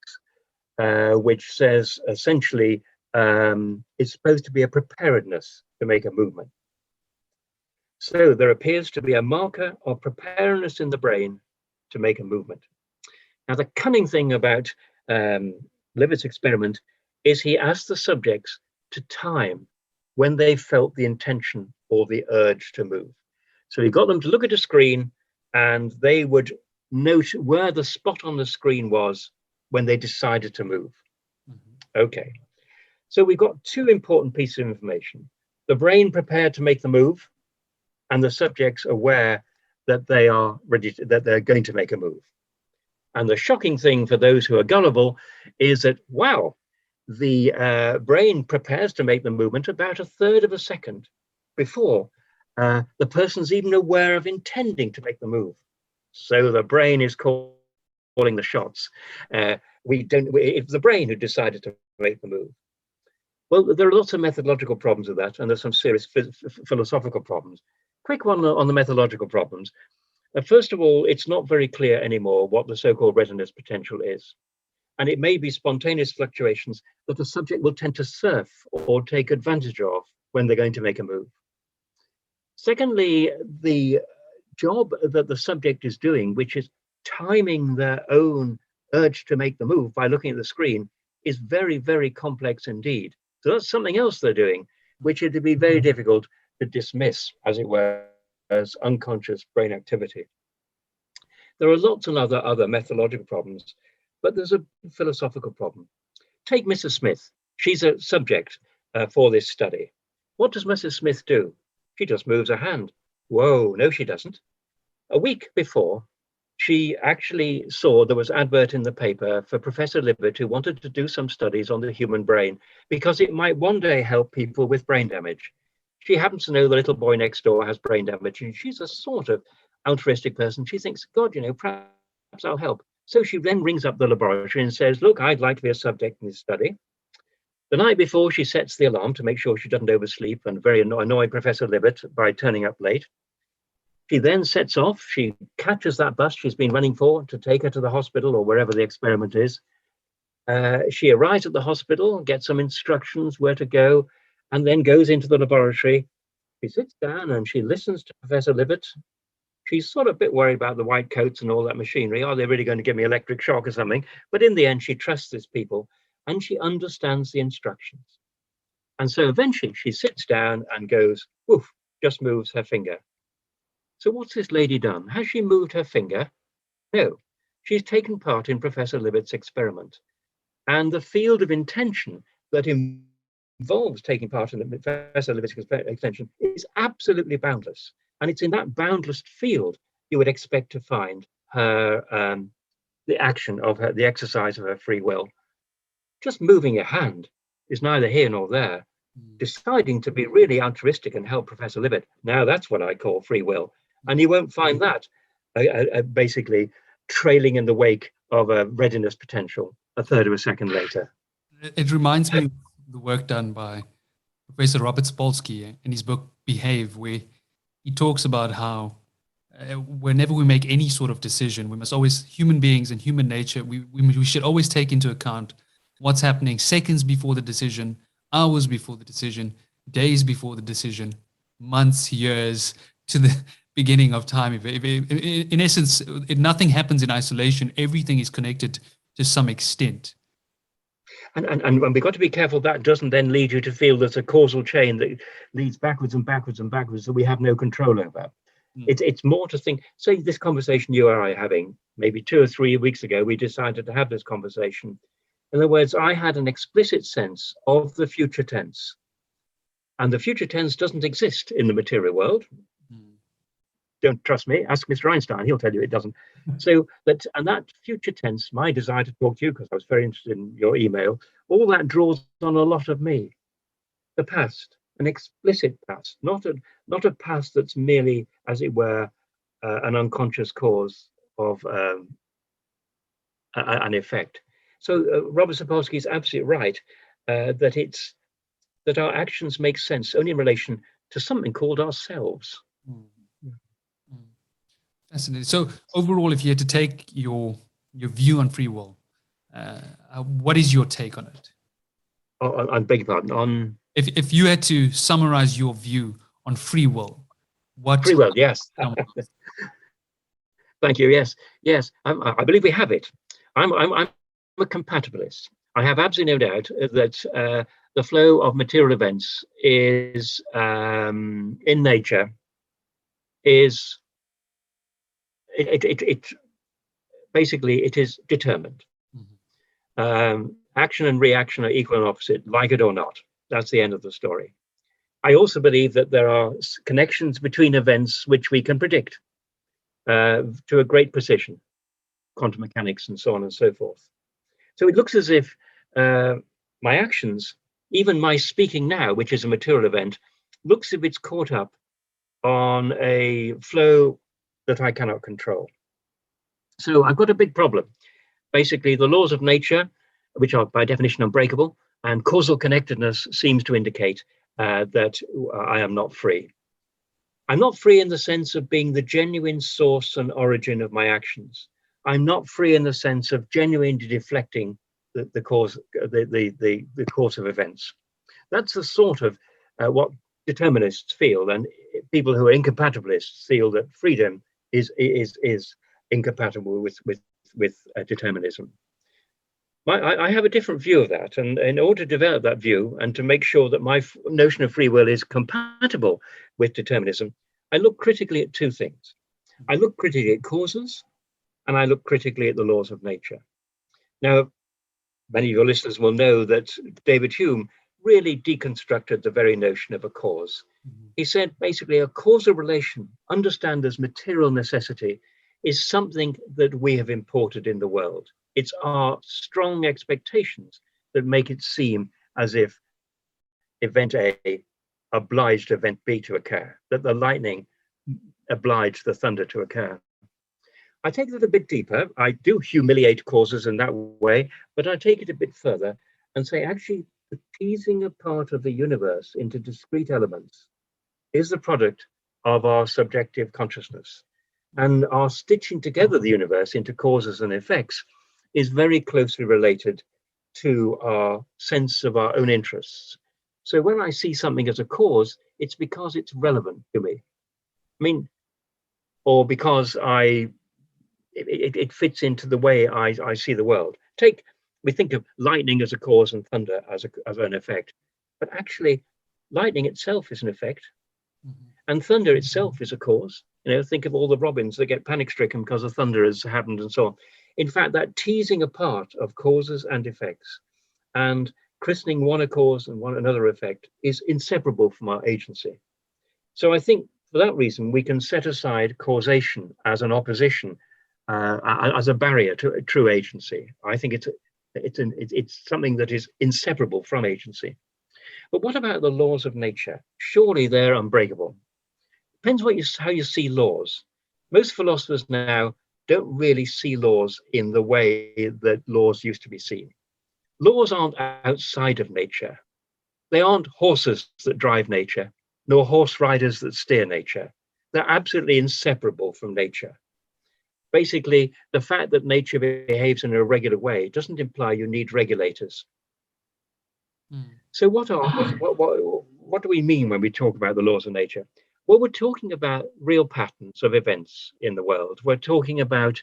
which says essentially it's supposed to be a preparedness to make a movement. So there appears to be a marker of preparedness in the brain to make a movement. Now, the cunning thing about Libet's experiment is he asked the subjects to time when they felt the intention or the urge to move. So he got them to look at a screen and they would note where the spot on the screen was when they decided to move. Mm-hmm. Okay. So we've got two important pieces of information. The brain prepared to make the move, and the subjects aware that they are ready, that they're going to make a move. And the shocking thing for those who are gullible is that, wow, the brain prepares to make the movement about 1/3 of a second before the person's even aware of intending to make the move. So the brain is calling the shots. It's the brain who decided to make the move. Well, there are lots of methodological problems with that, and there's some serious philosophical problems. Quick one on the methodological problems. First of all, it's not very clear anymore what the so-called readiness potential is. And it may be spontaneous fluctuations that the subject will tend to surf or take advantage of when they're going to make a move. Secondly, the job that the subject is doing, which is timing their own urge to make the move by looking at the screen, is very, very complex indeed. So that's something else they're doing, which would be very difficult to dismiss, as it were, as unconscious brain activity. There are lots of other methodological problems, but there's a philosophical problem. Take Mrs. Smith. She's a subject for this study. What does Mrs. Smith do? She just moves her hand. Whoa, no, she doesn't. A week before, she actually saw there was an advert in the paper for Professor Libet, who wanted to do some studies on the human brain because it might one day help people with brain damage. She happens to know the little boy next door has brain damage, and she's a sort of altruistic person. She thinks, God, perhaps I'll help. So she then rings up the laboratory and says, look, I'd like to be a subject in this study. The night before, she sets the alarm to make sure she doesn't oversleep and very annoy Professor Libet by turning up late. She then sets off. She catches that bus she's been running for to take her to the hospital or wherever the experiment is. She arrives at the hospital, gets some instructions where to go, and then goes into the laboratory. She sits down and she listens to Professor Libet. She's sort of a bit worried about the white coats and all that machinery. Are they really going to give me electric shock or something? But in the end, she trusts these people and she understands the instructions. And so eventually she sits down and goes, woof, just moves her finger. So what's this lady done? Has she moved her finger? No, she's taken part in Professor Libet's experiment. And the field of intention that involves taking part in the Professor Libet's extension is absolutely boundless. And it's in that boundless field you would expect to find her, the action of her, the exercise of her free will. Just moving your hand is neither here nor there. Deciding to be really altruistic and help Professor Libet, now that's what I call free will. And you won't find that basically trailing in the wake of a readiness potential a third of a second later. It reminds me of the work done by Professor Robert Spolsky in his book Behave, where he talks about how whenever we make any sort of decision, we must always, human beings and human nature, we should always take into account what's happening seconds before the decision, hours before the decision, days before the decision, months, years, to the beginning of time. In essence, nothing happens in isolation. Everything is connected to some extent. And we've got to be careful that doesn't then lead you to feel there's a causal chain that leads backwards and backwards and backwards that we have no control over. It's more to think, say this conversation you and I are having, maybe 2 or 3 weeks ago, we decided to have this conversation. In other words, I had an explicit sense of the future tense. And the future tense doesn't exist in the material world. Don't trust me, ask Mr. Einstein, he'll tell you it doesn't. So that future tense, my desire to talk to you, because I was very interested in your email, all that draws on a lot of me. The past, an explicit past, not a past that's merely, as it were, an unconscious cause of an effect. So Robert Sapolsky is absolutely right that our actions make sense only in relation to something called ourselves. Fascinating. So overall, if you had to take your view on free will, what is your take on it? I beg your pardon. On if you had to summarize your view on free will, what? Free will, yes. Thank you. Yes. I believe we have it. I'm a compatibilist. I have absolutely no doubt that the flow of material events is in nature is it basically it is determined. Action and reaction are equal and opposite, like it or not. That's the end of the story. I also believe that there are connections between events which we can predict to a great precision, quantum mechanics and so on and so forth. So it looks as if my actions, even my speaking now, which is a material event, looks as if it's caught up on a flow that I cannot control. So I've got a big problem. Basically, the laws of nature, which are by definition unbreakable, and causal connectedness seems to indicate that I am not free. I'm not free in the sense of being the genuine source and origin of my actions. I'm not free in the sense of genuinely deflecting the course of events. That's the sort of what determinists feel, and people who are incompatibilists feel that freedom is incompatible with determinism. I have a different view of that, and in order to develop that view and to make sure that my notion of free will is compatible with determinism, I look critically at two things. I look critically at causes, and I look critically at the laws of nature. Now, many of your listeners will know that David Hume really deconstructed the very notion of a cause. He said basically a causal relation, understand as material necessity, is something that we have imported in the world. It's our strong expectations that make it seem as if event A obliged event B to occur, that the lightning obliged the thunder to occur. I take it a bit deeper. I do humiliate causes in that way, but I take it a bit further and say, actually, the teasing apart of the universe into discrete elements is the product of our subjective consciousness. And our stitching together the universe into causes and effects is very closely related to our sense of our own interests. So when I see something as a cause, it's because it's relevant to me. I mean, or because it fits into the way I see the world. We think of lightning as a cause and thunder as an effect, but actually lightning itself is an effect, and thunder itself is a cause. Think of all the robins that get panic-stricken because the thunder has happened and so on. In fact, that teasing apart of causes and effects and christening one a cause and one another effect is inseparable from our agency. So I think for that reason, we can set aside causation as an opposition, as a barrier to true agency. I think it's something that is inseparable from agency. But what about the laws of nature? Surely they're unbreakable. Depends how you see laws. Most philosophers now don't really see laws in the way that laws used to be seen. Laws aren't outside of nature. They aren't horses that drive nature, nor horse riders that steer nature. They're absolutely inseparable from nature. Basically, the fact that nature behaves in a regular way doesn't imply you need regulators. So what do we mean when we talk about the laws of nature? Well, we're talking about real patterns of events in the world. We're talking about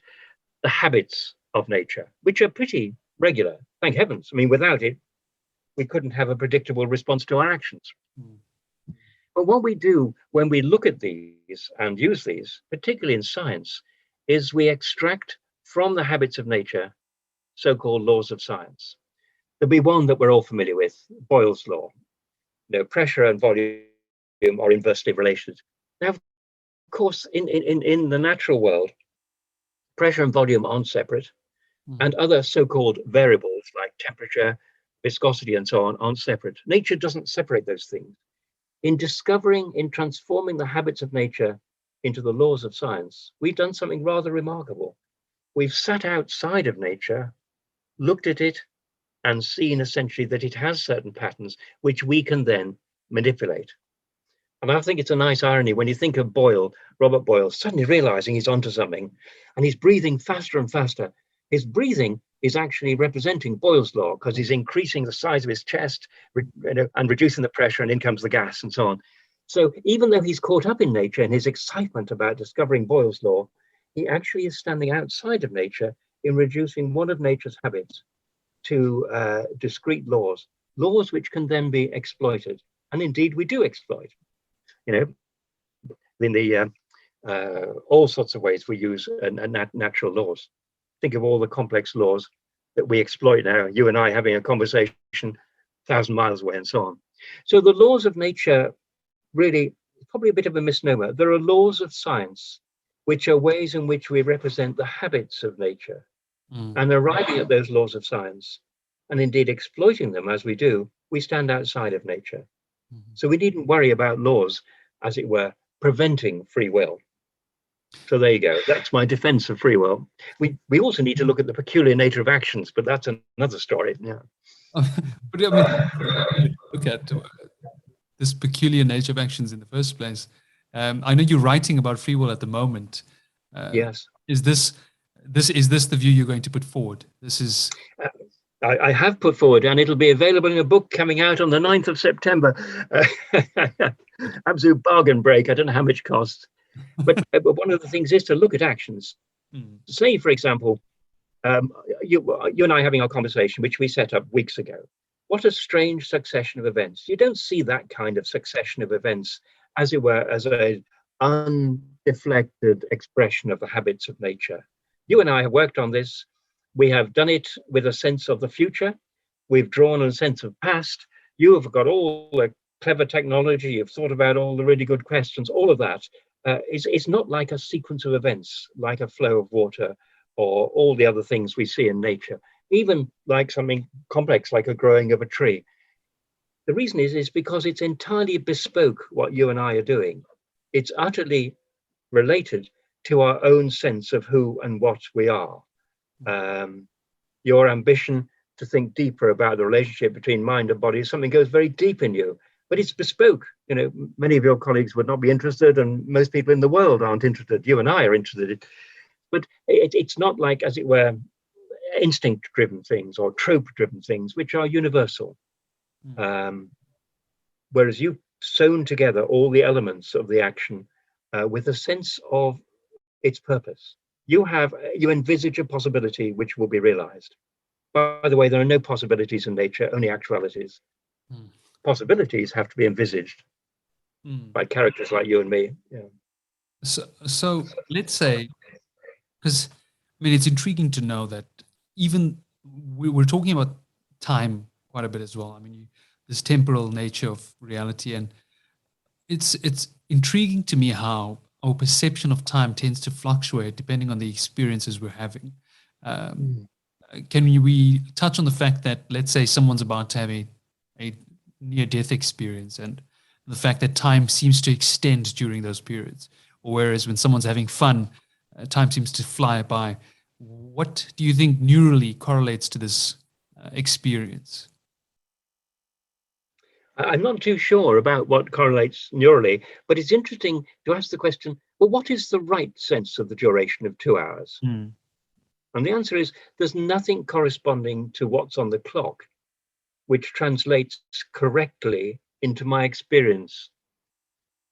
the habits of nature, which are pretty regular, thank heavens. I mean, without it, we couldn't have a predictable response to our actions. But what we do when we look at these and use these, particularly in science, is we extract from the habits of nature so-called laws of science. There'll be one that we're all familiar with, Boyle's law. Pressure and volume are inversely related. Now, of course, in the natural world, pressure and volume aren't separate, and other so-called variables like temperature, viscosity, and so on aren't separate. Nature doesn't separate those things. In transforming the habits of nature into the laws of science, we've done something rather remarkable. We've sat outside of nature, looked at it, and seen essentially that it has certain patterns which we can then manipulate. And I think it's a nice irony when you think of Robert Boyle, suddenly realizing he's onto something, and he's breathing faster and faster. His breathing is actually representing Boyle's law because he's increasing the size of his chest and reducing the pressure, and in comes the gas and so on. So even though he's caught up in nature and his excitement about discovering Boyle's law, he actually is standing outside of nature in reducing one of nature's habits to discrete laws which can then be exploited. And indeed, we do exploit. In the all sorts of ways we use natural laws. Think of all the complex laws that we exploit now, you and I having a conversation 1,000 miles away and so on. So the laws of nature really, probably a bit of a misnomer. There are laws of science, which are ways in which we represent the habits of nature. And arriving at those laws of science, and indeed exploiting them as we do, we stand outside of nature. So we needn't worry about laws, as it were, preventing free will. So there you go. That's my defense of free will. We also need to look at the peculiar nature of actions, but that's another story. Yeah. But I mean, look at this peculiar nature of actions in the first place. I know you're writing about free will at the moment. Yes. Is this the view you're going to put forward? This is. I have put forward, and it'll be available in a book coming out on the 9th of September. Absolute bargain break. I don't know how much it costs. But one of the things is to look at actions. Say, for example, you and I having our conversation, which we set up weeks ago. What a strange succession of events. You don't see that kind of succession of events, as it were, as an undeflected expression of the habits of nature. You and I have worked on this. We have done it with a sense of the future. We've drawn a sense of past. You have got all the clever technology. You've thought about all the really good questions. All of that is not like a sequence of events, like a flow of water or all the other things we see in nature, even like something complex like a growing of a tree. The reason is because it's entirely bespoke what you and I are doing. It's utterly related to our own sense of who and what we are. Your ambition to think deeper about the relationship between mind and body, something goes very deep in you, but it's bespoke. You know, many of your colleagues would not be interested, and most people in the world aren't interested. You and I are interested, but it's not like, as it were, instinct-driven things or trope-driven things, which are universal. Whereas you've sewn together all the elements of the action with a sense of its purpose. You envisage a possibility which will be realized. By the way, there are no possibilities in nature, only actualities. Possibilities have to be envisaged by characters like you and me. Yeah. So let's say, because I mean, it's intriguing to know that even we're talking about time quite a bit as well. I mean, this temporal nature of reality, and it's intriguing to me how our perception of time tends to fluctuate depending on the experiences we're having. Can we touch on the fact that, let's say, someone's about to have a near-death experience, and the fact that time seems to extend during those periods, or whereas when someone's having fun, time seems to fly by. What do you think neurally correlates to this experience? I'm not too sure about what correlates neurally, but it's interesting to ask the question, well, what is the right sense of the duration of 2 hours? And the answer is there's nothing corresponding to what's on the clock which translates correctly into my experience.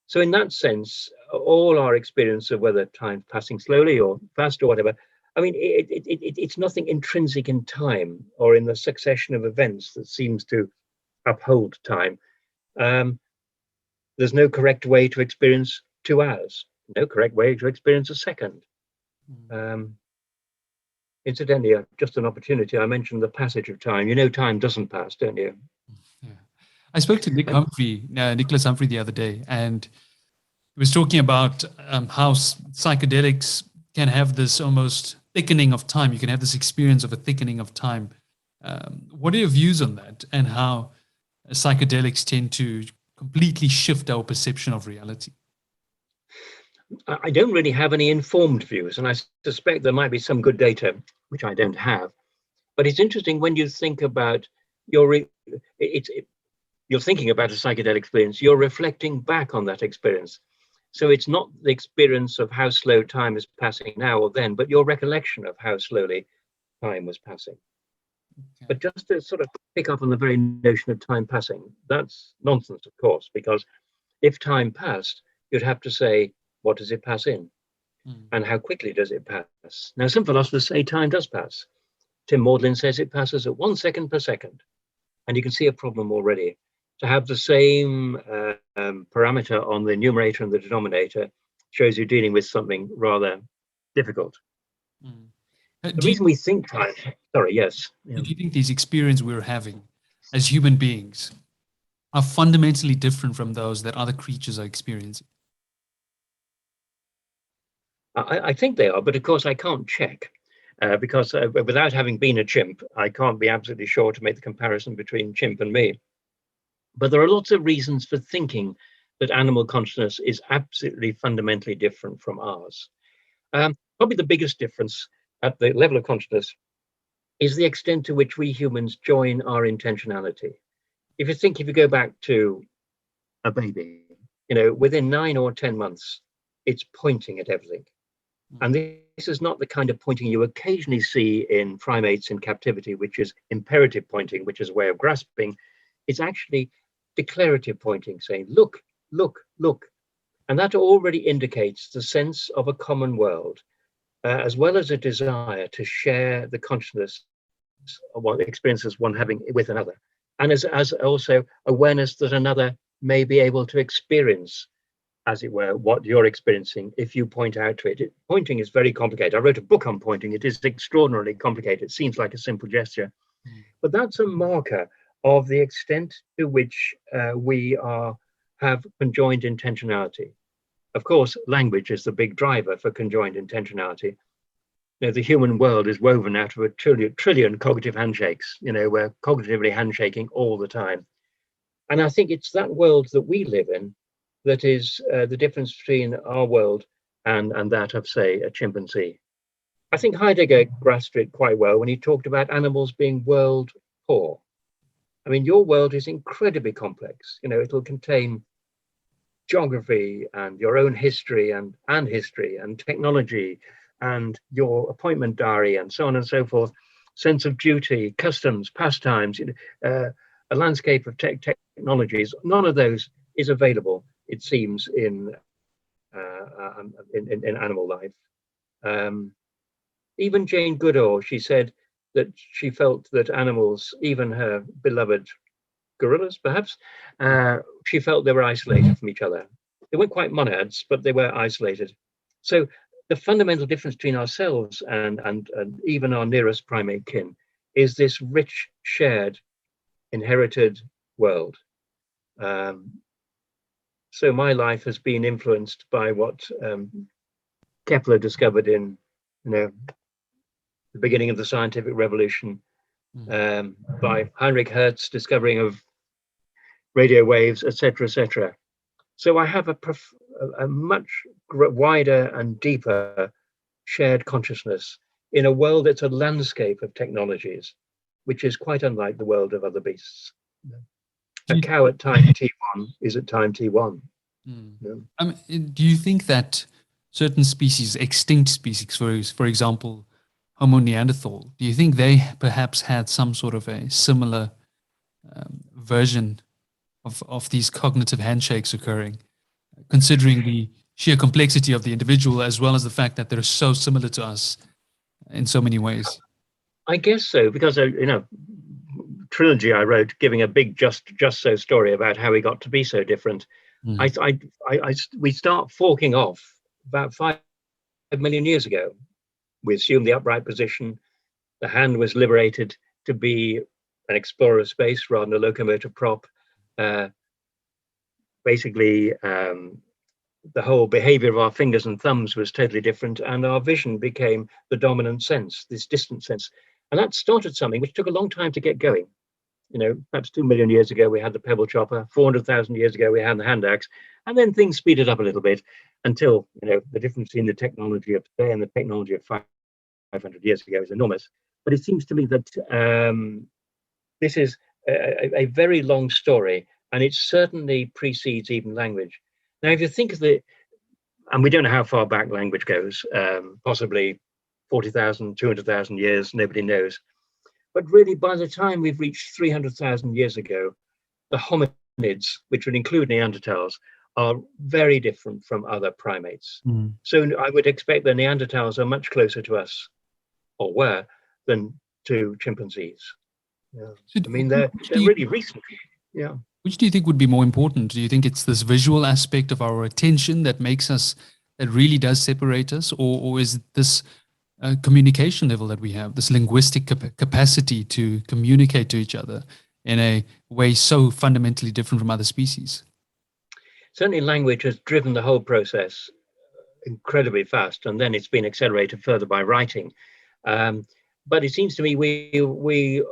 So in that sense, all our experience of whether time's passing slowly or fast or whatever, I mean, it's nothing intrinsic in time or in the succession of events that seems to uphold time. There's no correct way to experience 2 hours, no correct way to experience a second. Incidentally, just an opportunity, I mentioned the passage of time. You know, time doesn't pass, don't you? Yeah. I spoke to Nicholas Humphrey the other day, and he was talking about how psychedelics can have this almost thickening of time. You can have this experience of a thickening of time. What are your views on that, and how psychedelics tend to completely shift our perception of reality? I don't really have any informed views, and I suspect there might be some good data, which I don't have. But it's interesting when you think about you're thinking about a psychedelic experience, you're reflecting back on that experience. So it's not the experience of how slow time is passing now or then, but your recollection of how slowly time was passing. Okay. But just to sort of pick up on the very notion of time passing, that's nonsense, of course, because if time passed, you'd have to say, what does it pass in? And how quickly does it pass? Now, some philosophers say time does pass. Tim Maudlin says it passes at 1 second per second. And you can see a problem already. To have the same parameter on the numerator and the denominator shows you're dealing with something rather difficult. The reason we think time, sorry, yes. Do you think these experiences we're having as human beings are fundamentally different from those that other creatures are experiencing? I think they are, but of course I can't check because without having been a chimp, I can't be absolutely sure to make the comparison between chimp and me. But there are lots of reasons for thinking that animal consciousness is absolutely fundamentally different from ours. Probably the biggest difference at the level of consciousness is the extent to which we humans join our intentionality. If you go back to a baby, you know, within 9 or 10 months, it's pointing at everything. And this is not the kind of pointing you occasionally see in primates in captivity, which is imperative pointing, which is a way of grasping. It's actually declarative pointing, saying, look, look, look. And that already indicates the sense of a common world, as well as a desire to share the consciousness of what experiences one having with another. And as also awareness that another may be able to experience, as it were, what you're experiencing if you point out to it. Pointing is very complicated. I wrote a book on pointing. It is extraordinarily complicated. It seems like a simple gesture, but that's a marker of the extent to which we have conjoined intentionality. Of course, language is the big driver for conjoined intentionality. You know, the human world is woven out of a trillion cognitive handshakes. You know, we're cognitively handshaking all the time. And I think it's that world that we live in that is the difference between our world and that of, say, a chimpanzee. I think Heidegger grasped it quite well when he talked about animals being world poor. I mean, your world is incredibly complex. You know, it'll contain geography and your own history and history and technology and your appointment diary and so on and so forth, sense of duty, customs, pastimes, a landscape of technologies. None of those is available, it seems, in animal life. Even Jane Goodall, she said that she felt that animals, even her beloved gorillas, perhaps, she felt they were isolated from each other. They weren't quite monads, but they were isolated. So the fundamental difference between ourselves and even our nearest primate kin is this rich, shared, inherited world. So my life has been influenced by what Kepler discovered in, the beginning of the scientific revolution, by Heinrich Hertz discovering of radio waves, etc., etc. So I have a much wider and deeper shared consciousness in a world that's a landscape of technologies, which is quite unlike the world of other beasts. A cow at time T1 is at time T1. Do you think that certain species, extinct species, for example, Homo neanderthal, do you think they perhaps had some sort of a similar version of these cognitive handshakes occurring, considering the sheer complexity of the individual as well as the fact that they're so similar to us in so many ways? I guess so, because trilogy I wrote, giving a big just so story about how we got to be so different. We start forking off about 5 million years ago. We assumed the upright position. The hand was liberated to be an explorer of space rather than a locomotive prop. Basically, the whole behavior of our fingers and thumbs was totally different, and our vision became the dominant sense, this distant sense. And that started something which took a long time to get going. Perhaps 2 million years ago, we had the pebble chopper. 400,000 years ago, we had the hand axe. And then things speeded up a little bit until, the difference between the technology of today and the technology of 500 years ago is enormous. But it seems to me that this is a very long story, and it certainly precedes even language. Now, if you think of and we don't know how far back language goes, possibly 40,000, 200,000 years, nobody knows. But really, by the time we've reached 300,000 years ago, the hominids, which would include Neanderthals, are very different from other primates. So I would expect the Neanderthals are much closer to us, or were, than to chimpanzees. I mean, they're really recent. Yeah. Which do you think would be more important? Do you think it's this visual aspect of our attention that really does separate us, or is it this communication level that we have, this linguistic capacity to communicate to each other in a way so fundamentally different from other species? Certainly language has driven the whole process incredibly fast, and then it's been accelerated further by writing. But it seems to me we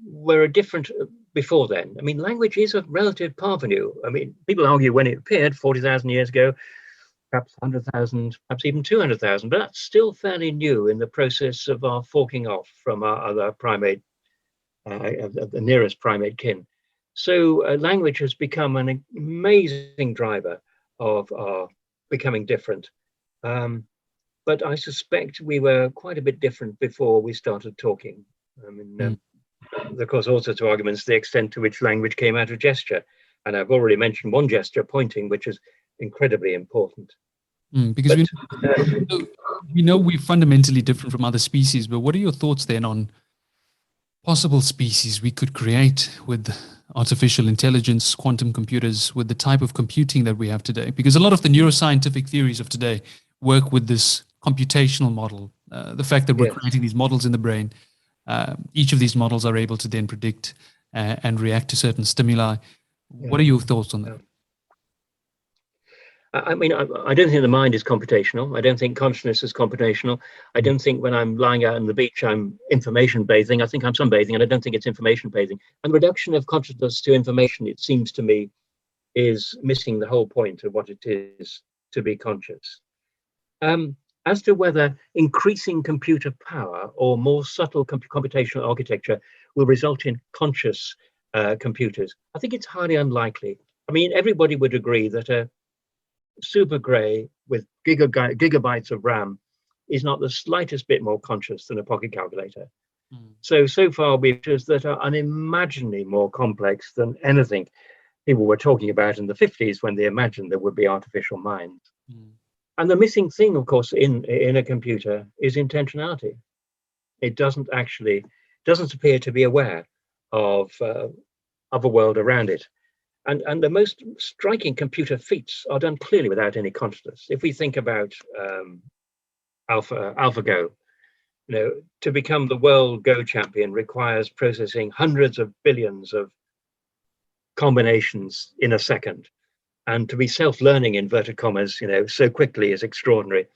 were different before then. I mean, language is a relative parvenu. I mean, people argue when it appeared 40,000 years ago, perhaps 100,000, perhaps even 200,000, but that's still fairly new in the process of our forking off from our other primate, the nearest primate kin. So language has become an amazing driver of our becoming different. But I suspect we were quite a bit different before we started talking. I mean, of course, all sorts of arguments, the extent to which language came out of gesture. And I've already mentioned one gesture, pointing, which is incredibly important. Because we know we're fundamentally different from other species, but what are your thoughts then on possible species we could create with artificial intelligence, quantum computers, with the type of computing that we have today? Because a lot of the neuroscientific theories of today work with this computational model, the fact that we're creating these models in the brain. Each of these models are able to then predict and react to certain stimuli. What are your thoughts on that? I mean, I don't think the mind is computational. I don't think consciousness is computational. I don't think when I'm lying out on the beach, I'm information bathing. I think I'm sunbathing, and I don't think it's information bathing. And the reduction of consciousness to information, it seems to me, is missing the whole point of what it is to be conscious. as to whether increasing computer power or more subtle computational architecture will result in conscious computers, I think it's highly unlikely. I mean, everybody would agree that a super grey with gigabytes of RAM is not the slightest bit more conscious than a pocket calculator. So far we've just that are unimaginably more complex than anything people were talking about in the 50s when they imagined there would be artificial minds. And the missing thing, of course, in a computer is intentionality. It doesn't appear to be aware of a world around it. And the most striking computer feats are done clearly without any consciousness. If we think about AlphaGo, to become the world Go champion requires processing hundreds of billions of combinations in a second. And to be self-learning, inverted commas, so quickly is extraordinary.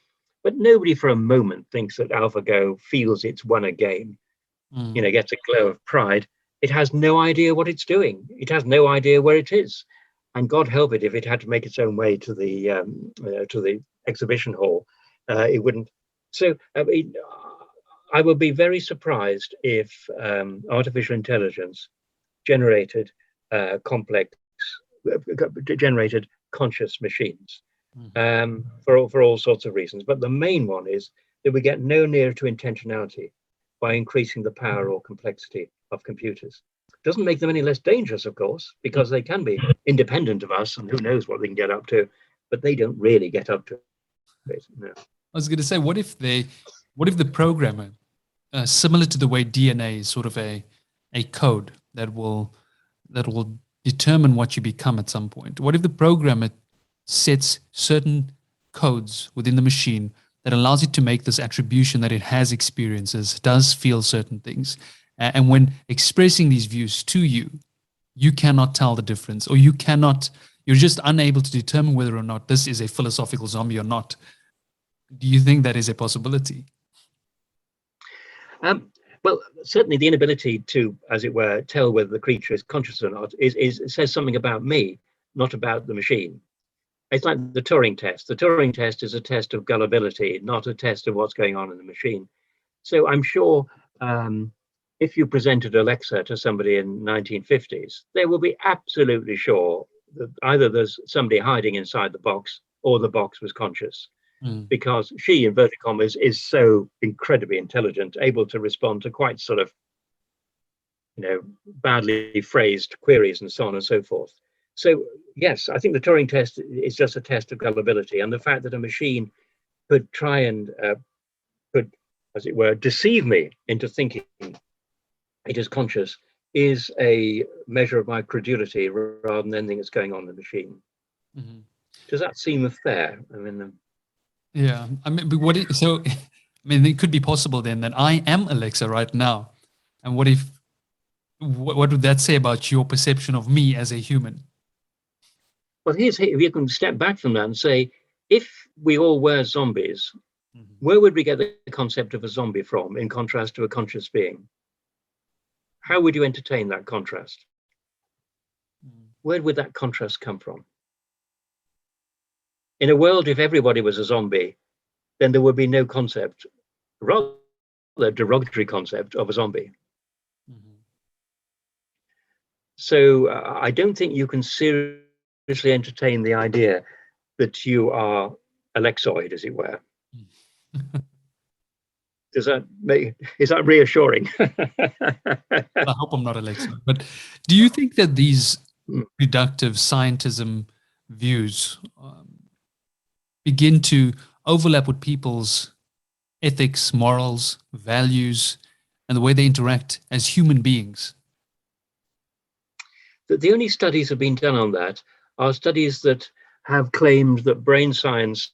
But nobody for a moment thinks that AlphaGo feels it's won a game, gets a glow of pride. It has no idea what it's doing. It has no idea where it is. And God help it if it had to make its own way to the exhibition hall. It wouldn't. So I would be very surprised if artificial intelligence generated conscious machines for all sorts of reasons. But the main one is that we get no nearer to intentionality by increasing the power or complexity of computers. Doesn't make them any less dangerous, of course, because they can be independent of us and who knows what they can get up to, but they don't really get up to it. No. I was going to say, what if the programmer, similar to the way DNA is sort of a code that will determine what you become at some point. What if the programmer sets certain codes within the machine that allows it to make this attribution that it has experiences, does feel certain things, and when expressing these views to you, you cannot tell the difference, or you're just unable to determine whether or not this is a philosophical zombie or not. Do you think that is a possibility? Well, certainly the inability to, as it were, tell whether the creature is conscious or not says something about me, not about the machine. It's like the Turing test. The Turing test is a test of gullibility, not a test of what's going on in the machine. So I'm sure if you presented Alexa to somebody in 1950s, they will be absolutely sure that either there's somebody hiding inside the box or the box was conscious. Because she, inverted commas, is so incredibly intelligent, able to respond to quite sort of, badly phrased queries and so on and so forth. So, yes, I think the Turing test is just a test of gullibility. And the fact that a machine could try and, as it were, deceive me into thinking it is conscious is a measure of my credulity rather than anything that's going on in the machine. Mm-hmm. Does that seem fair? I mean... Yeah, I mean, but it could be possible then that I am Alexa right now, and what would that say about your perception of me as a human? Well, if you can step back from that and say, if we all were zombies, where would we get the concept of a zombie from in contrast to a conscious being? How would you entertain that contrast? Where would that contrast come from? In a world, if everybody was a zombie, then there would be no concept, rather derogatory concept of a zombie. So I don't think you can seriously entertain the idea that you are Alexoid, as it were. Is that reassuring? I hope I'm not Alexa. But do you think that these reductive scientism views begin to overlap with people's ethics, morals, values, and the way they interact as human beings? The only studies that have been done on that are studies that have claimed that brain science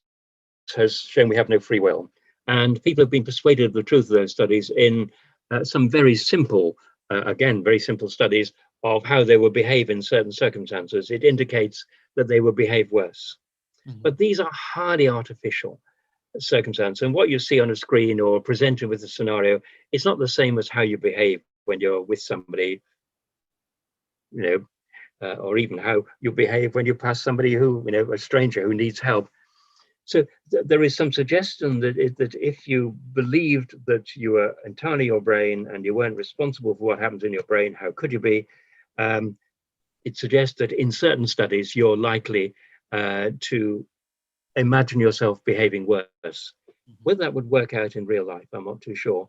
has shown we have no free will. And people have been persuaded of the truth of those studies in some very simple, very simple studies of how they will behave in certain circumstances. It indicates that they will behave worse. But these are highly artificial circumstances. And what you see on a screen or presented with a scenario, it's not the same as how you behave when you're with somebody, or even how you behave when you pass somebody who, a stranger who needs help. So there is some suggestion that if you believed that you were entirely your brain and you weren't responsible for what happens in your brain, how could you be? It suggests that in certain studies, you're likely to imagine yourself behaving worse. Whether that would work out in real life, I'm not too sure,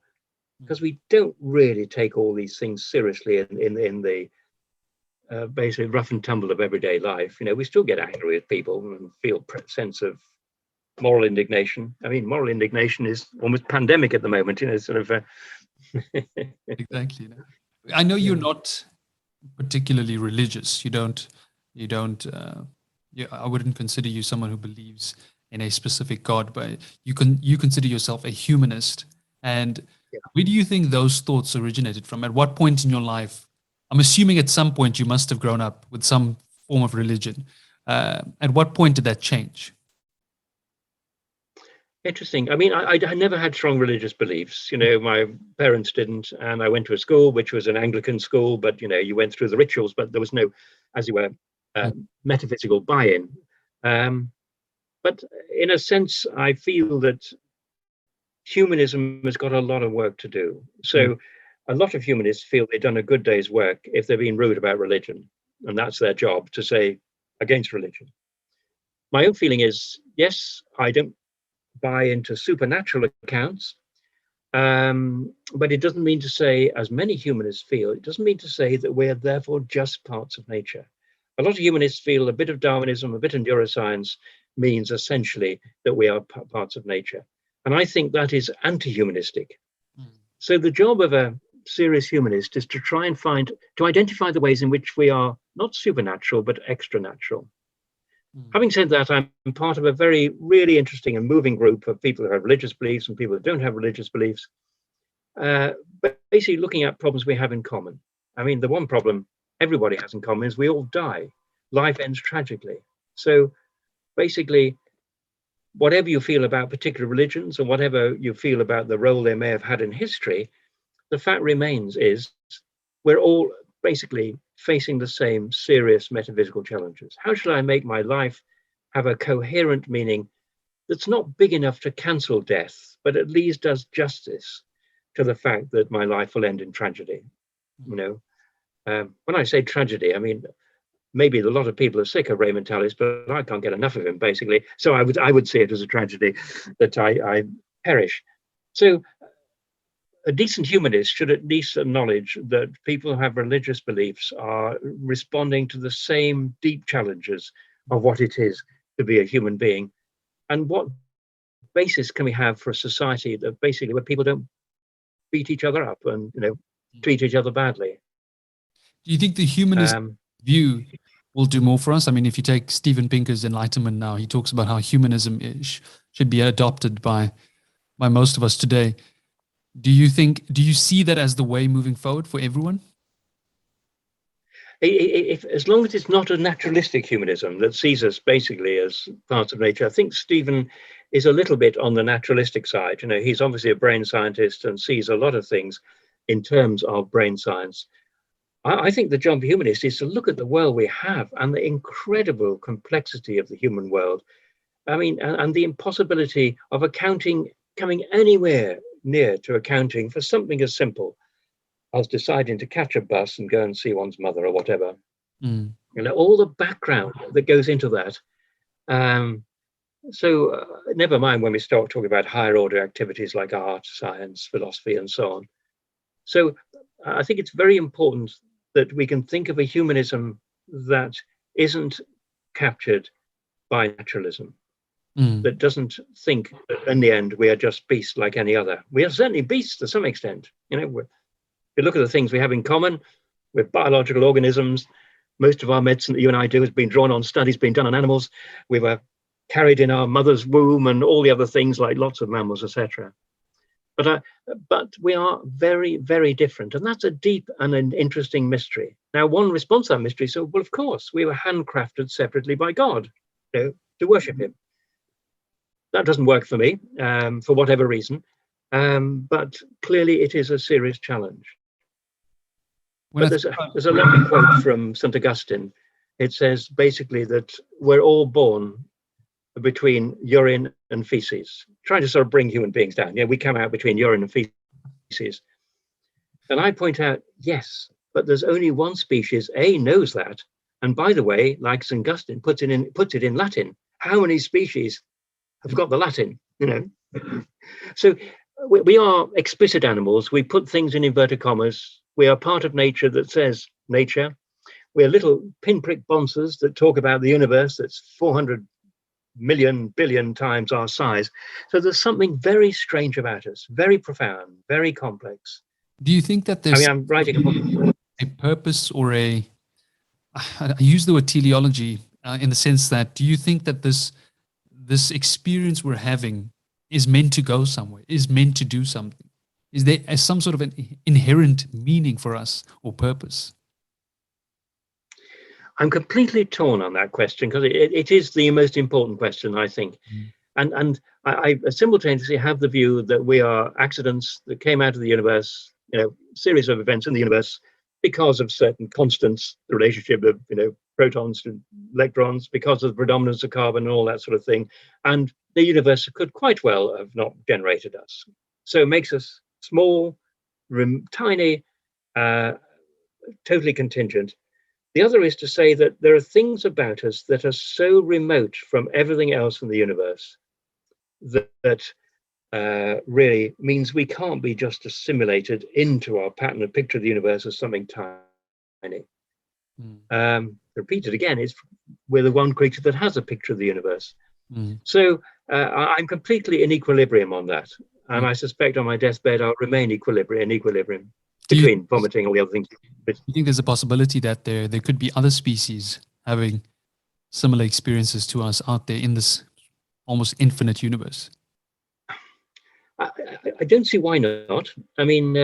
because we don't really take all these things seriously in the basically rough and tumble of everyday life. We still get angry with people and feel a sense of moral indignation. I mean, moral indignation is almost pandemic at the moment, sort of. Exactly. I know you're not particularly religious. I wouldn't consider you someone who believes in a specific God, but you consider yourself a humanist. And where do you think those thoughts originated from? At what point in your life? I'm assuming at some point you must have grown up with some form of religion. At what point did that change? Interesting. I mean, I never had strong religious beliefs. My parents didn't, and I went to a school which was an Anglican school, but you went through the rituals, but there was no, as it were, metaphysical buy-in. But in a sense, I feel that humanism has got a lot of work to do. So a lot of humanists feel they've done a good day's work if they're being rude about religion, and that's their job, to say against religion. My own feeling is, yes, I don't buy into supernatural accounts, but it doesn't mean to say, as many humanists feel, it doesn't mean to say that we're therefore just parts of nature. A lot of humanists feel a bit of Darwinism, a bit of neuroscience means essentially that we are parts of nature. And I think that is anti-humanistic. So the job of a serious humanist is to try and to identify the ways in which we are not supernatural, but extra-natural. Having said that, I'm part of a really interesting and moving group of people who have religious beliefs and people who don't have religious beliefs, but basically looking at problems we have in common. I mean, the one problem everybody has in common is we all die. Life ends tragically. So basically, whatever you feel about particular religions or whatever you feel about the role they may have had in history, the fact remains is we're all basically facing the same serious metaphysical challenges. How should I make my life have a coherent meaning that's not big enough to cancel death, but at least does justice to the fact that my life will end in tragedy? When I say tragedy, I mean, maybe a lot of people are sick of Raymond Tallis, but I can't get enough of him, basically. So I would see it as a tragedy that I perish. So a decent humanist should at least acknowledge that people who have religious beliefs are responding to the same deep challenges of what it is to be a human being. And what basis can we have for a society that basically where people don't beat each other up and treat each other badly? Do you think the humanist view will do more for us? I mean, if you take Steven Pinker's Enlightenment now, he talks about how humanism should be adopted by most of us today. Do you see that as the way moving forward for everyone? As long as it's not a naturalistic humanism that sees us basically as parts of nature, I think Stephen is a little bit on the naturalistic side. He's obviously a brain scientist and sees a lot of things in terms of brain science. I think the job of humanist is to look at the world we have and the incredible complexity of the human world. I mean, and the impossibility of coming anywhere near to accounting for something as simple as deciding to catch a bus and go and see one's mother or whatever. All the background that goes into that. So never mind when we start talking about higher order activities like art, science, philosophy, and so on. So I think it's very important that we can think of a humanism that isn't captured by naturalism, that doesn't think that in the end we are just beasts like any other. We are certainly beasts to some extent. If you look at the things we have in common with biological organisms, most of our medicine that you and I do has been drawn on studies being done on animals. We were carried in our mother's womb and all the other things like lots of mammals, etc. But we are very, very different. And that's a deep and an interesting mystery. Now, one response to that mystery is, well, of course, we were handcrafted separately by God to worship him. That doesn't work for me, for whatever reason. But clearly it is a serious challenge. But there's a lovely quote from St. Augustine. It says basically that we're all born between urine and feces, trying to sort of bring human beings down. We come out between urine and feces. And I point out, yes, but there's only one species, A, knows that. And by the way, like St. Augustine puts it in Latin. How many species have got the Latin, So we are explicit animals. We put things in inverted commas. We are part of nature that says nature. We're little pinprick bonzes that talk about the universe that's 400 million billion times our size. So there's something very strange about us, very profound, very complex. Do you think that there's I'm writing a purpose or I use the word teleology in the sense that, do you think that this experience we're having is meant to go somewhere, is meant to do something? Is there some sort of an inherent meaning for us or purpose? I'm completely torn on that question, because it is the most important question, I think. And I simultaneously have the view that we are accidents that came out of the universe, series of events in the universe because of certain constants, the relationship of, protons to electrons, because of the predominance of carbon and all that sort of thing. And the universe could quite well have not generated us. So it makes us small, tiny, totally contingent. The other is to say that there are things about us that are so remote from everything else in the universe that really means we can't be just assimilated into our pattern of picture of the universe as something tiny. Repeated again, we're the one creature that has a picture of the universe. So I'm completely in equilibrium on that. And I suspect on my deathbed, I'll remain in equilibrium between vomiting and all the other things. Do you think there's a possibility that there could be other species having similar experiences to us out there in this almost infinite universe? I don't see why not. I mean,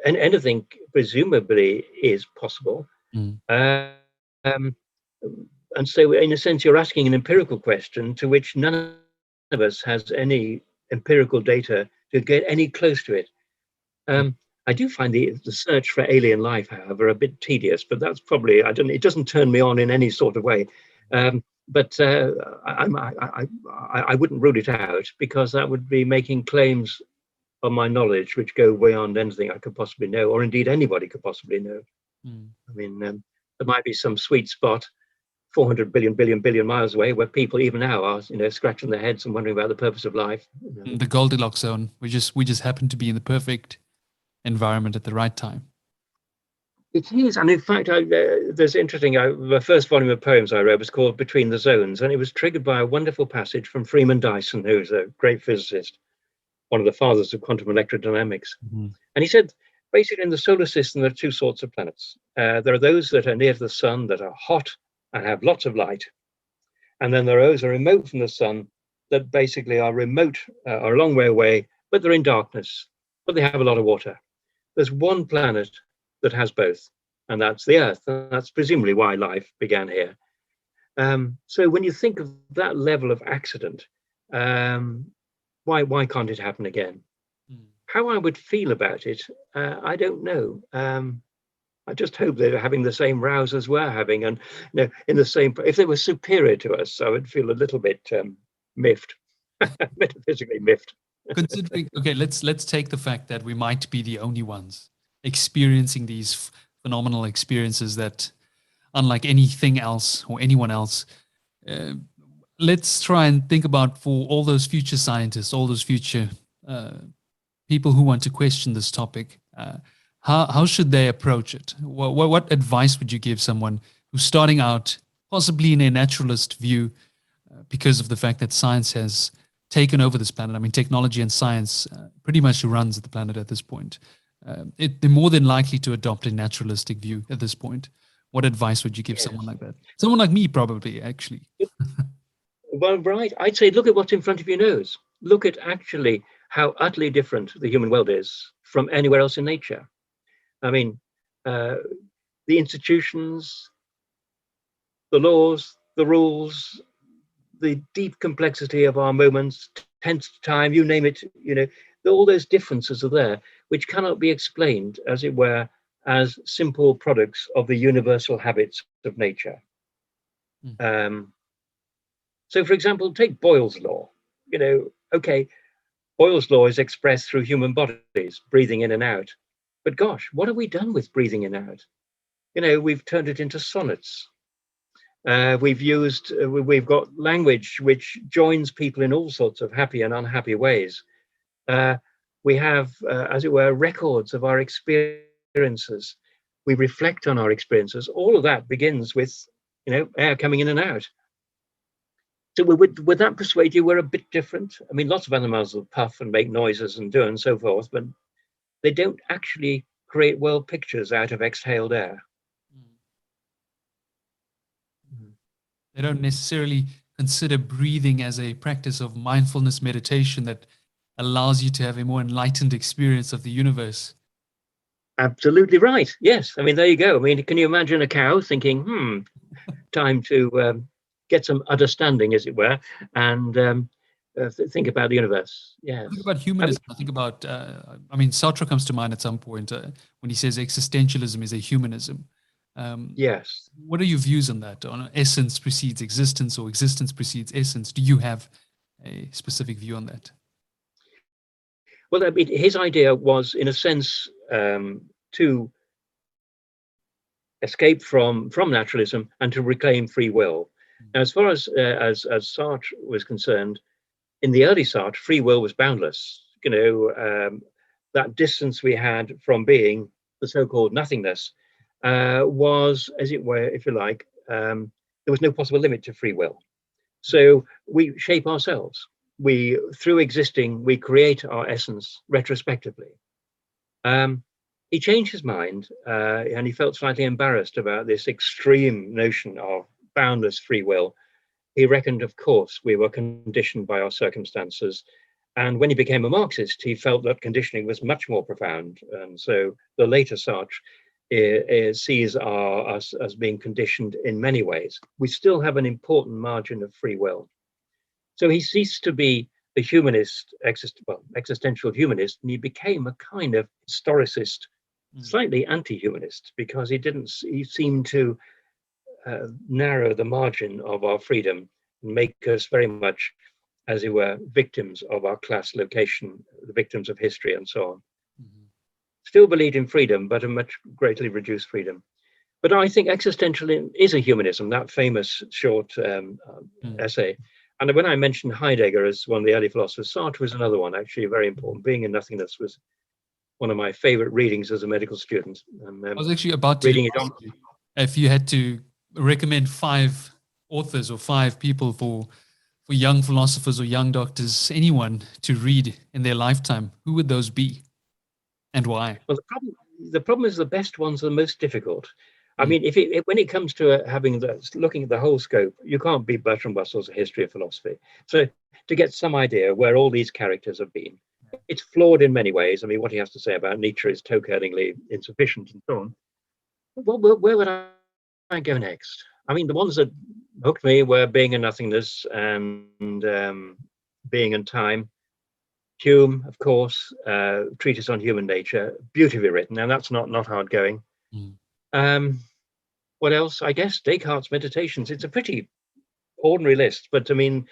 anything presumably is possible. And so in a sense, you're asking an empirical question to which none of us has any empirical data to get any close to it. I do find the search for alien life, however, a bit tedious, but that's probably, it doesn't turn me on in any sort of way. But I wouldn't rule it out, because that would be making claims on my knowledge which go beyond anything I could possibly know, or indeed anybody could possibly know. I mean, there might be some sweet spot 400 billion miles away where people even now are, scratching their heads and wondering about the purpose of life. The Goldilocks zone. We just happen to be in the perfect environment at the right time. It is, and in fact, there's interesting. The first volume of poems I wrote was called Between the Zones, and it was triggered by a wonderful passage from Freeman Dyson, who's a great physicist, one of the fathers of quantum electrodynamics. And he said, basically, in the solar system, there are two sorts of planets. There are those that are near to the sun, that are hot and have lots of light, and then there are those that are remote from the sun, that basically are remote, are a long way away, but they're in darkness, but they have a lot of water. There's one planet that has both, and that's the Earth. And that's presumably why life began here. So when you think of that level of accident, why can't it happen again? How I would feel about it, I don't know. I just hope they're having the same rows as we're having, and in the same. If they were superior to us, I would feel a little bit miffed, metaphysically miffed. Considering, okay, let's take the fact that we might be the only ones experiencing these phenomenal experiences that, unlike anything else or anyone else, let's try and think about, for all those future scientists, all those future people who want to question this topic, how should they approach it? What advice would you give someone who's starting out, possibly in a naturalist view, because of the fact that science has taken over this planet? I mean, technology and science pretty much runs the planet at this point. They're more than likely to adopt a naturalistic view at this point. What advice would you give someone like that? Someone like me, probably, actually. Well, right. I'd say look at what's in front of your nose. Look at actually how utterly different the human world is from anywhere else in nature. I mean, the institutions, the laws, the rules, the deep complexity of our moments, tense time, you name it, all those differences are there, which cannot be explained, as it were, as simple products of the universal habits of nature. So, for example, take Boyle's law. Okay, Boyle's law is expressed through human bodies, breathing in and out. But gosh, what have we done with breathing in and out? We've turned it into sonnets. We've got language which joins people in all sorts of happy and unhappy ways. We have, as it were, records of our experiences. We reflect on our experiences. All of that begins with, air coming in and out. So would that persuade you we're a bit different? I mean, lots of animals will puff and make noises and do and so forth, but they don't actually create world pictures out of exhaled air. They don't necessarily consider breathing as a practice of mindfulness meditation that allows you to have a more enlightened experience of the universe. Absolutely right. Yes. I mean, there you go. I mean, can you imagine a cow thinking, time to get some understanding, as it were, and think about the universe? Yes. Think about humanism. I think about, Sartre comes to mind at some point when he says existentialism is a humanism. Yes. What are your views on that? On essence precedes existence or existence precedes essence? Do you have a specific view on that? Well, I mean, his idea was, in a sense, to escape from naturalism and to reclaim free will. Now, as far as Sartre was concerned, in the early Sartre, free will was boundless. That distance we had from being, the so-called nothingness, was, as it were, if you like, there was no possible limit to free will. So we shape ourselves. Through existing, we create our essence retrospectively. He changed his mind, and he felt slightly embarrassed about this extreme notion of boundless free will. He reckoned, of course, we were conditioned by our circumstances. And when he became a Marxist, he felt that conditioning was much more profound. And so the later Sartre sees us as being conditioned in many ways. We still have an important margin of free will. So he ceased to be a humanist, existential humanist, and he became a kind of historicist, slightly anti-humanist, because he seemed to narrow the margin of our freedom and make us very much, as it were, victims of our class location, the victims of history and so on. Still believed in freedom, but a much greatly reduced freedom. But I think existentialism is a humanism, that famous short essay. And when I mentioned Heidegger as one of the early philosophers, Sartre was another one, actually very important. Being in Nothingness was one of my favorite readings as a medical student. And, I was actually about to reading it on. If you had to recommend 5 authors or 5 people for young philosophers or young doctors, anyone to read in their lifetime, who would those be and why? Well, the problem is the best ones are the most difficult. I mean, when it comes to looking at the whole scope, you can't beat Bertrand Russell's History of Philosophy. So to get some idea where all these characters have been, it's flawed in many ways. I mean, what he has to say about Nietzsche is toe-curlingly insufficient and so on. Well, where would I go next? I mean, the ones that hooked me were Being and Nothingness and Being and Time. Hume, of course, Treatise on Human Nature, beautifully written, and that's not hard going. What else? I guess Descartes' Meditations. It's a pretty ordinary list, but I mean,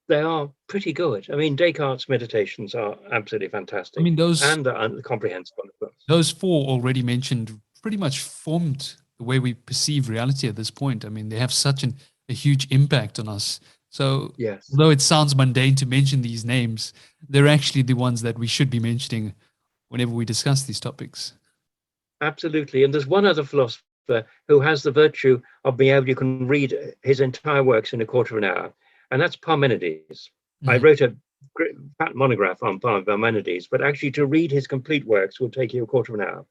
they are pretty good. I mean, Descartes' Meditations are absolutely fantastic. I mean, those and comprehensible. Those 4 already mentioned pretty much formed the way we perceive reality at this point. I mean, they have such a huge impact on us. So, yes, although it sounds mundane to mention these names, they're actually the ones that we should be mentioning whenever we discuss these topics. Absolutely. And there's one other philosopher who has the virtue of being able, you can read his entire works in a quarter of an hour, and that's Parmenides. I wrote a fat monograph on Parmenides, but actually to read his complete works will take you a quarter of an hour.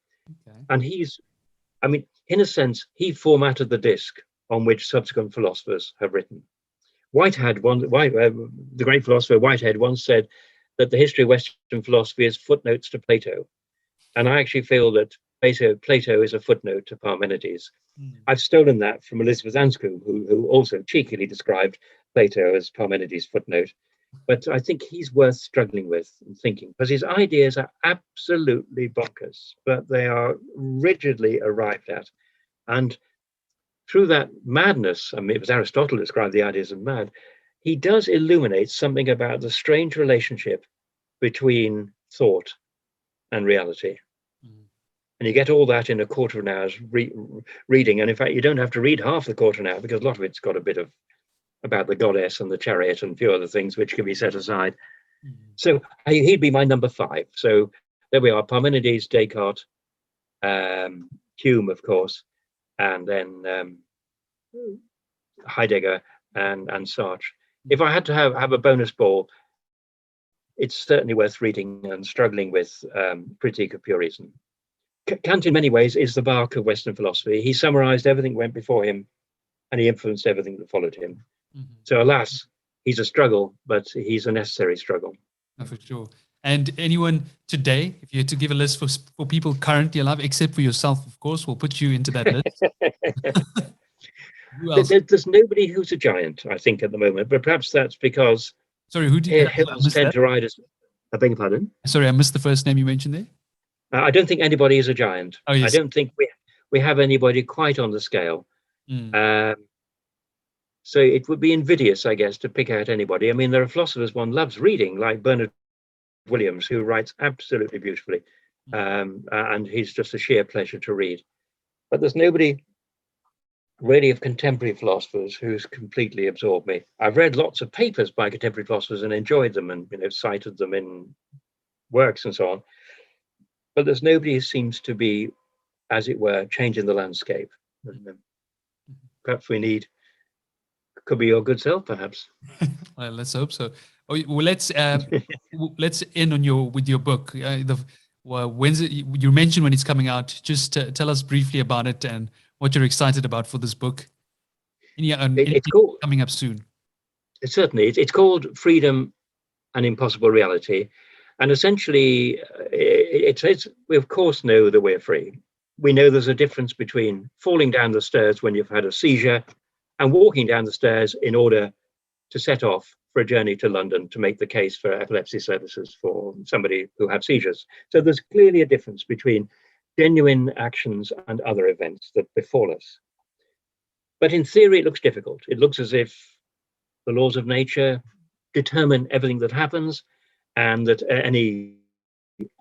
Okay. And in a sense, he formatted the disc on which subsequent philosophers have written. The great philosopher Whitehead once said that the history of Western philosophy is footnotes to Plato. And I actually feel that Plato is a footnote to Parmenides. I've stolen that from Elizabeth Anscombe, who also cheekily described Plato as Parmenides' footnote. But I think he's worth struggling with and thinking, because his ideas are absolutely bonkers, but they are rigidly arrived at. And through that madness, I mean, it was Aristotle who described the ideas of mad, he does illuminate something about the strange relationship between thought and reality. And you get all that in a quarter of an hour's reading. And in fact, you don't have to read half the quarter of an hour, because a lot of it's got a bit of about the goddess and the chariot and a few other things which can be set aside. So he'd be my number 5. So there we are: Parmenides, Descartes, Hume, of course, and then Heidegger and Sartre. If I had to have a bonus ball, it's certainly worth reading and struggling with Critique of Pure Reason. Kant, in many ways, is the Bach of Western philosophy. He summarized everything that went before him, and he influenced everything that followed him. So, alas, he's a struggle, but he's a necessary struggle. Oh, for sure. And anyone today, if you had to give a list for people currently alive, except for yourself, of course, we'll put you into that list. Who else? There's nobody who's a giant, I think, at the moment, but perhaps that's because Sorry, who did you hills tend to ride us. I beg your pardon? Sorry, I missed the first name you mentioned there. I don't think anybody is a giant. Oh, yes. I don't think we have anybody quite on the scale. So it would be invidious, I guess, to pick out anybody. I mean, there are philosophers one loves reading, like Bernard Williams, who writes absolutely beautifully, and he's just a sheer pleasure to read. But there's nobody really of contemporary philosophers who's completely absorbed me. I've read lots of papers by contemporary philosophers and enjoyed them, and cited them in works and so on. But there's nobody who seems to be, as it were, changing the landscape. Perhaps could be your good self, perhaps. Well, let's hope so. Oh, well, let's end on with your book. When's it? You mentioned when it's coming out. Just tell us briefly about it and what you're excited about for this book. It's cool. Coming up soon. Certainly, it's called Freedom and Impossible Reality, and essentially, we of course know that we're free. We know there's a difference between falling down the stairs when you've had a seizure and walking down the stairs in order to set off for a journey to London to make the case for epilepsy services for somebody who have seizures. So there's clearly a difference between genuine actions and other events that befall us. But in theory, it looks difficult. It looks as if the laws of nature determine everything that happens, and that any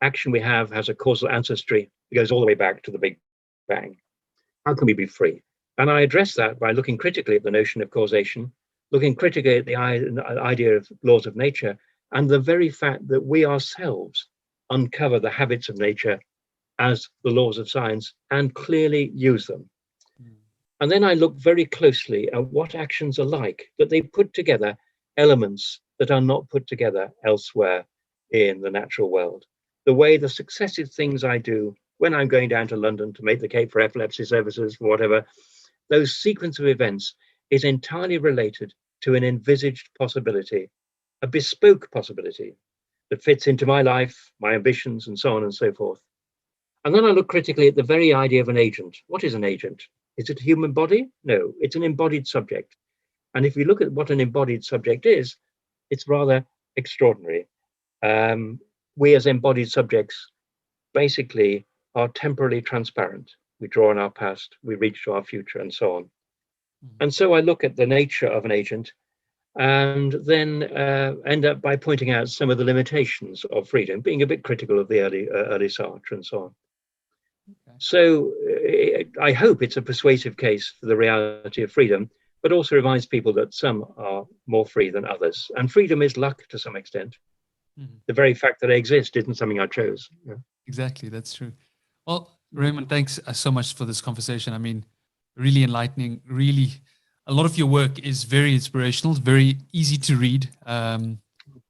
action we have has a causal ancestry that goes all the way back to the Big Bang. How can we be free? And I address that by looking critically at the notion of causation, looking critically at the idea of laws of nature, and the very fact that we ourselves uncover the habits of nature as the laws of science and clearly use them. And then I look very closely at what actions are like, that they put together elements that are not put together elsewhere in the natural world. The way the successive things I do when I'm going down to London to make the Cape for epilepsy services, for whatever, those sequence of events is entirely related to an envisaged possibility, a bespoke possibility that fits into my life, my ambitions, and so on and so forth. And then I look critically at the very idea of an agent. What is an agent? Is it a human body? No, it's an embodied subject. And if we look at what an embodied subject is, it's rather extraordinary. We as embodied subjects basically are temporally transparent. We draw on our past, we reach to our future, and so on. And so I look at the nature of an agent and then end up by pointing out some of the limitations of freedom, being a bit critical of the early Sartre and so on. Okay. So I hope it's a persuasive case for the reality of freedom, but also reminds people that some are more free than others. And freedom is luck to some extent. The very fact that I exist isn't something I chose. Yeah. Exactly, that's true. Well, Raymond, thanks so much for this conversation. I mean, really enlightening, really, a lot of your work is very inspirational, very easy to read.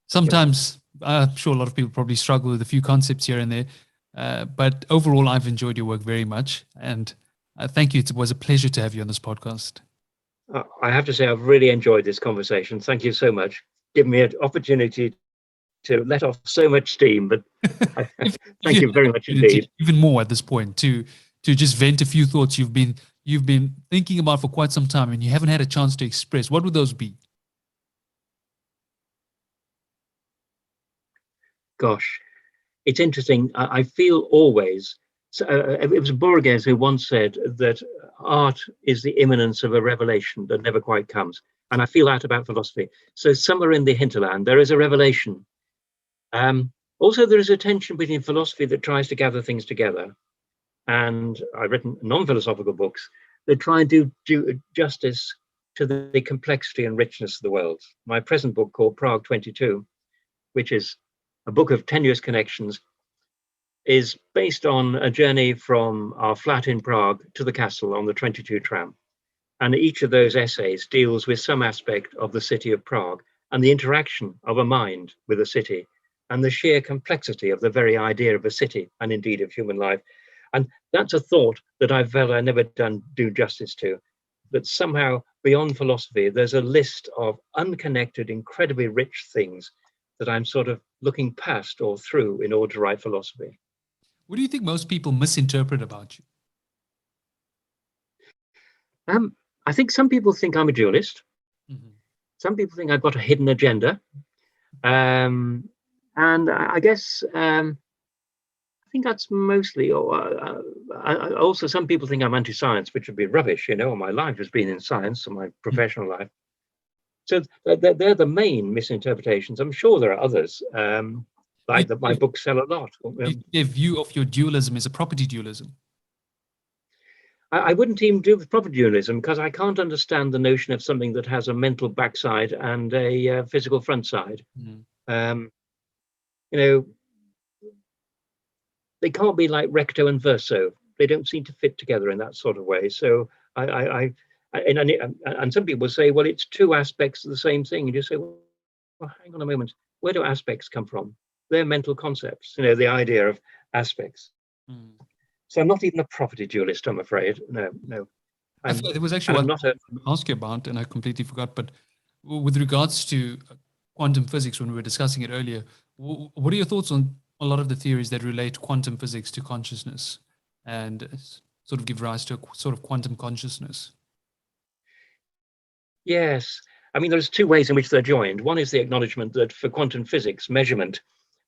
Sometimes, I'm sure a lot of people probably struggle with a few concepts here and there, but overall, I've enjoyed your work very much. And thank you. It was a pleasure to have you on this podcast. I have to say, I've really enjoyed this conversation. Thank you so much. Give me an opportunity to let off so much steam, but thank you very much indeed. Even more at this point to just vent a few thoughts you've been thinking about for quite some time and you haven't had a chance to express. What would those be? Gosh, it's interesting. I feel always So, it was Borges who once said that art is the imminence of a revelation that never quite comes. And I feel that about philosophy. So somewhere in the hinterland, there is a revelation. Also, there is a tension between philosophy that tries to gather things together. And I've written non-philosophical books that try and do justice to the complexity and richness of the world. My present book, called Prague 22, which is a book of tenuous connections, is based on a journey from our flat in Prague to the castle on the 22 tram. And each of those essays deals with some aspect of the city of Prague and the interaction of a mind with a city and the sheer complexity of the very idea of a city and indeed of human life. And that's a thought that I felt I never do justice to, that somehow beyond philosophy, there's a list of unconnected, incredibly rich things that I'm sort of looking past or through in order to write philosophy. What do you think most people misinterpret about you? I think some people think I'm a dualist. Mm-hmm. Some people think I've got a hidden agenda. And I guess I think that's mostly, also some people think I'm anti-science, which would be rubbish, you know, my life has been in science, and my professional life. So they're the main misinterpretations. I'm sure there are others, like that my books sell a lot. Their view of your dualism is a property dualism. I wouldn't even do with property dualism, because I can't understand the notion of something that has a mental backside and a physical front side. Mm. You know, they can't be like recto and verso. They don't seem to fit together in that sort of way. So and some people say, well, it's two aspects of the same thing. And you say, well, hang on a moment. Where do aspects come from? They're mental concepts, you know, the idea of aspects. Mm. So I'm not even a property dualist, I'm afraid. No. There was actually one I asked you about, and I completely forgot. But with regards to quantum physics, when we were discussing it earlier, what are your thoughts on a lot of the theories that relate quantum physics to consciousness and sort of give rise to a sort of quantum consciousness? Yes. I mean, there's two ways in which they're joined. One is the acknowledgement that for quantum physics, measurement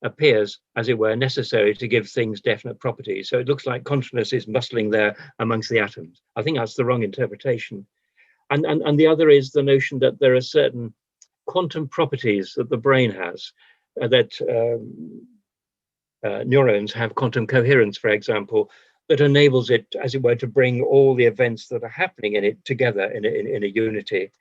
appears, as it were, necessary to give things definite properties. So it looks like consciousness is bustling there amongst the atoms. I think that's the wrong interpretation. And the other is the notion that there are certain quantum properties that the brain has, that neurons have quantum coherence, for example, that enables it, as it were, to bring all the events that are happening in it together in a unity.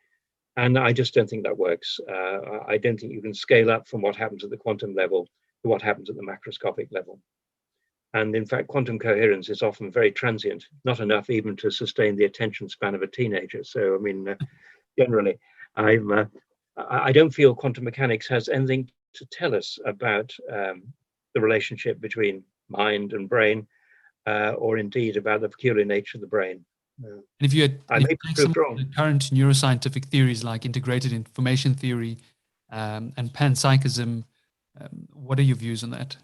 And I just don't think that works. I don't think you can scale up from what happens at the quantum level to what happens at the macroscopic level. And in fact, quantum coherence is often very transient, not enough even to sustain the attention span of a teenager. So, I mean, generally, I don't feel quantum mechanics has anything to tell us about the relationship between mind and brain, or indeed about the peculiar nature of the brain. And if you take some of the current neuroscientific theories like integrated information theory and panpsychism, what are your views on that?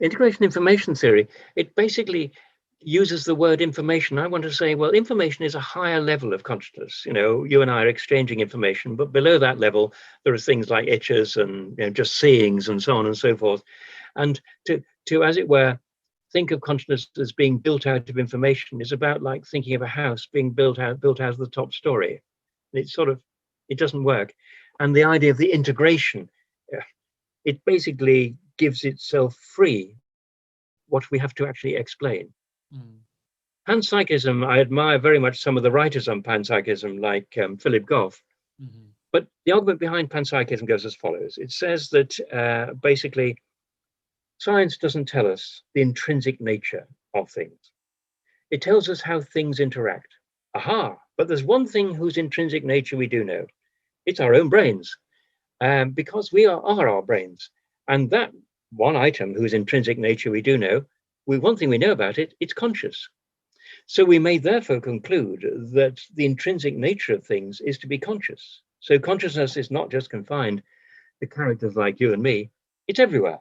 Integration information theory, it basically uses the word information. I want to say, well, information is a higher level of consciousness. You know, you and I are exchanging information, but below that level, there are things like itches and, you know, just seeings and so on and so forth. And to as it were, think of consciousness as being built out of information is about like thinking of a house being built out of the top story. It's sort of, it doesn't work. And the idea of the integration, it basically gives itself free what we have to actually explain. Mm. Panpsychism, I admire very much some of the writers on panpsychism, like Philip Goff. Mm-hmm. But the argument behind panpsychism goes as follows. It says that basically, science doesn't tell us the intrinsic nature of things. It tells us how things interact. Aha, but there's one thing whose intrinsic nature we do know. It's our own brains, because we are our brains. And that one item whose intrinsic nature we do know, one thing we know about it, it's conscious. So we may therefore conclude that the intrinsic nature of things is to be conscious. So consciousness is not just confined to characters like you and me, it's everywhere.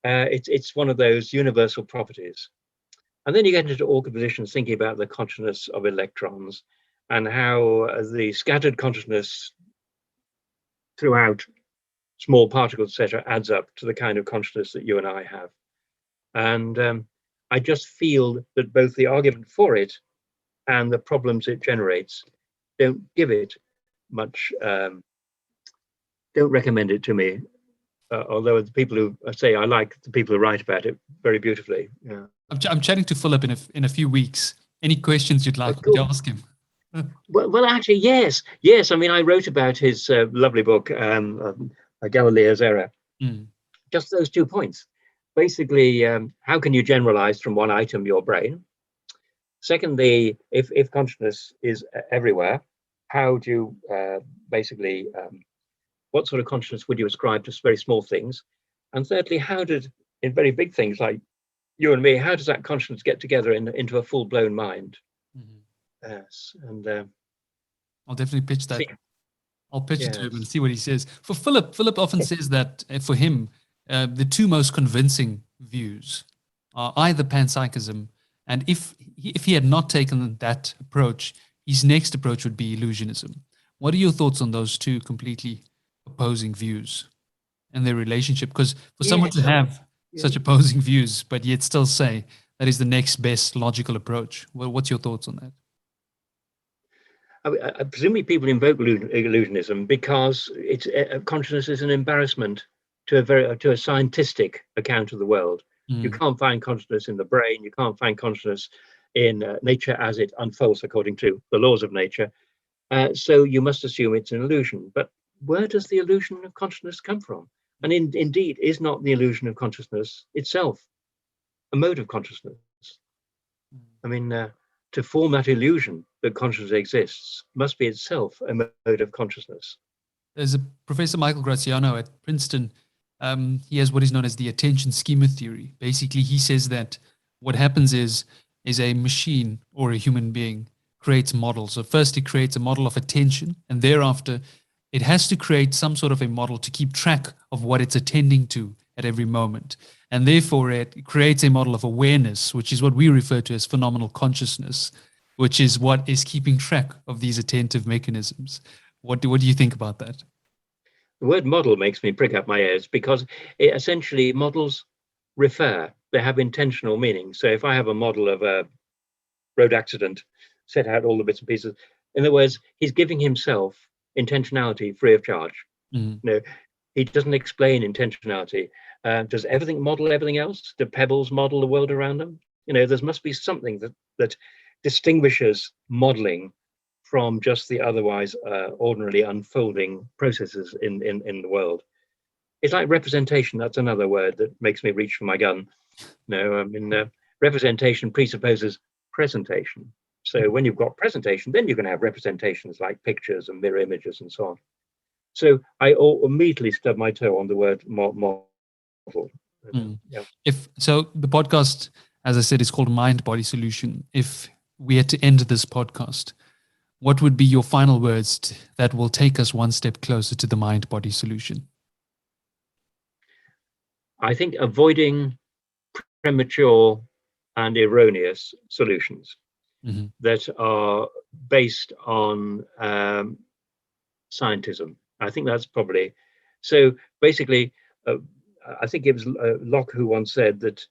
It's one of those universal properties. And then you get into awkward positions thinking about the consciousness of electrons and how the scattered consciousness throughout small particles, etc., adds up to the kind of consciousness that you and I have. And I just feel that both the argument for it and the problems it generates don't give it much, don't recommend it to me. Although the people who say I like the people who write about it very beautifully. Yeah. I'm chatting to Philip in a few weeks. Any questions you'd like cool. to ask him? Well, actually, yes. I mean, I wrote about his lovely book, Galileo's Error. Just those 2 points. Basically, how can you generalize from one item, your brain? Secondly, if consciousness is everywhere, how do you basically, what sort of consciousness would you ascribe to very small things? And thirdly, how did, in very big things like you and me, how does that consciousness get together into a full-blown mind? Yes, and I'll definitely pitch that. I'll pitch it to him and see what he says. For Philip often says that for him, the two most convincing views are either panpsychism, and if he had not taken that approach, his next approach would be illusionism. What are your thoughts on those two completely opposing views and their relationship? Because for someone to have such opposing views, but yet still say that is the next best logical approach, well, what's your thoughts on that? I presumably people invoke illusionism because it's consciousness is an embarrassment to a scientific account of the world. You can't find consciousness in the brain. You can't find consciousness in nature as it unfolds according to the laws of nature. So you must assume it's an illusion. But where does the illusion of consciousness come from? And indeed, is not the illusion of consciousness itself a mode of consciousness? I mean, to form that illusion that consciousness exists must be itself a mode of consciousness. There's a Professor Michael Graziano at Princeton. He has what is known as the attention schema theory. Basically, he says that what happens is a machine or a human being creates models. So first it creates a model of attention, and thereafter it has to create some sort of a model to keep track of what it's attending to at every moment. And therefore it creates a model of awareness, which is what we refer to as phenomenal consciousness, which is what is keeping track of these attentive mechanisms. What do you think about that? The word model makes me prick up my ears because it essentially models refer. They have intentional meaning. So if I have a model of a road accident, set out all the bits and pieces, in other words, he's giving himself intentionality free of charge. No, he doesn't explain intentionality. Does everything model everything else? Do pebbles model the world around them? There must be something that distinguishes modeling from just the otherwise ordinarily unfolding processes in the world. It's like representation. That's another word that makes me reach for my gun. Representation presupposes presentation. So when you've got presentation, then you can have representations like pictures and mirror images and so on. So I immediately stub my toe on the word model. If so, the podcast, as I said, is called Mind Body Solution. If we had to end this podcast, what would be your final words that will take us one step closer to the mind body solution? I think avoiding premature and erroneous solutions that are based on scientism. I think that's probably so. Basically, I think it was Locke who once said that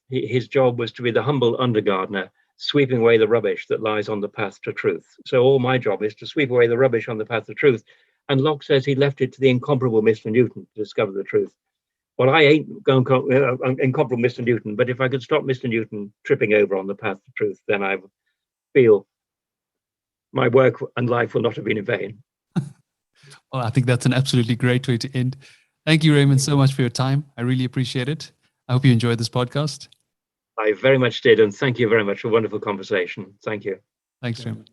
his job was to be the humble undergardener, sweeping away the rubbish that lies on the path to truth. So all my job is to sweep away the rubbish on the path to truth. And Locke says he left it to the incomparable Mr. Newton to discover the truth. Well, I ain't going incomparable Mr. Newton, but if I could stop Mr. Newton tripping over on the path to truth, then I feel my work and life will not have been in vain. Well, I think that's an absolutely great way to end. Thank you, Raymond, so much for your time. I really appreciate it. I hope you enjoyed this podcast. I very much did, and thank you very much for a wonderful conversation. Thank you. Thanks, Raymond.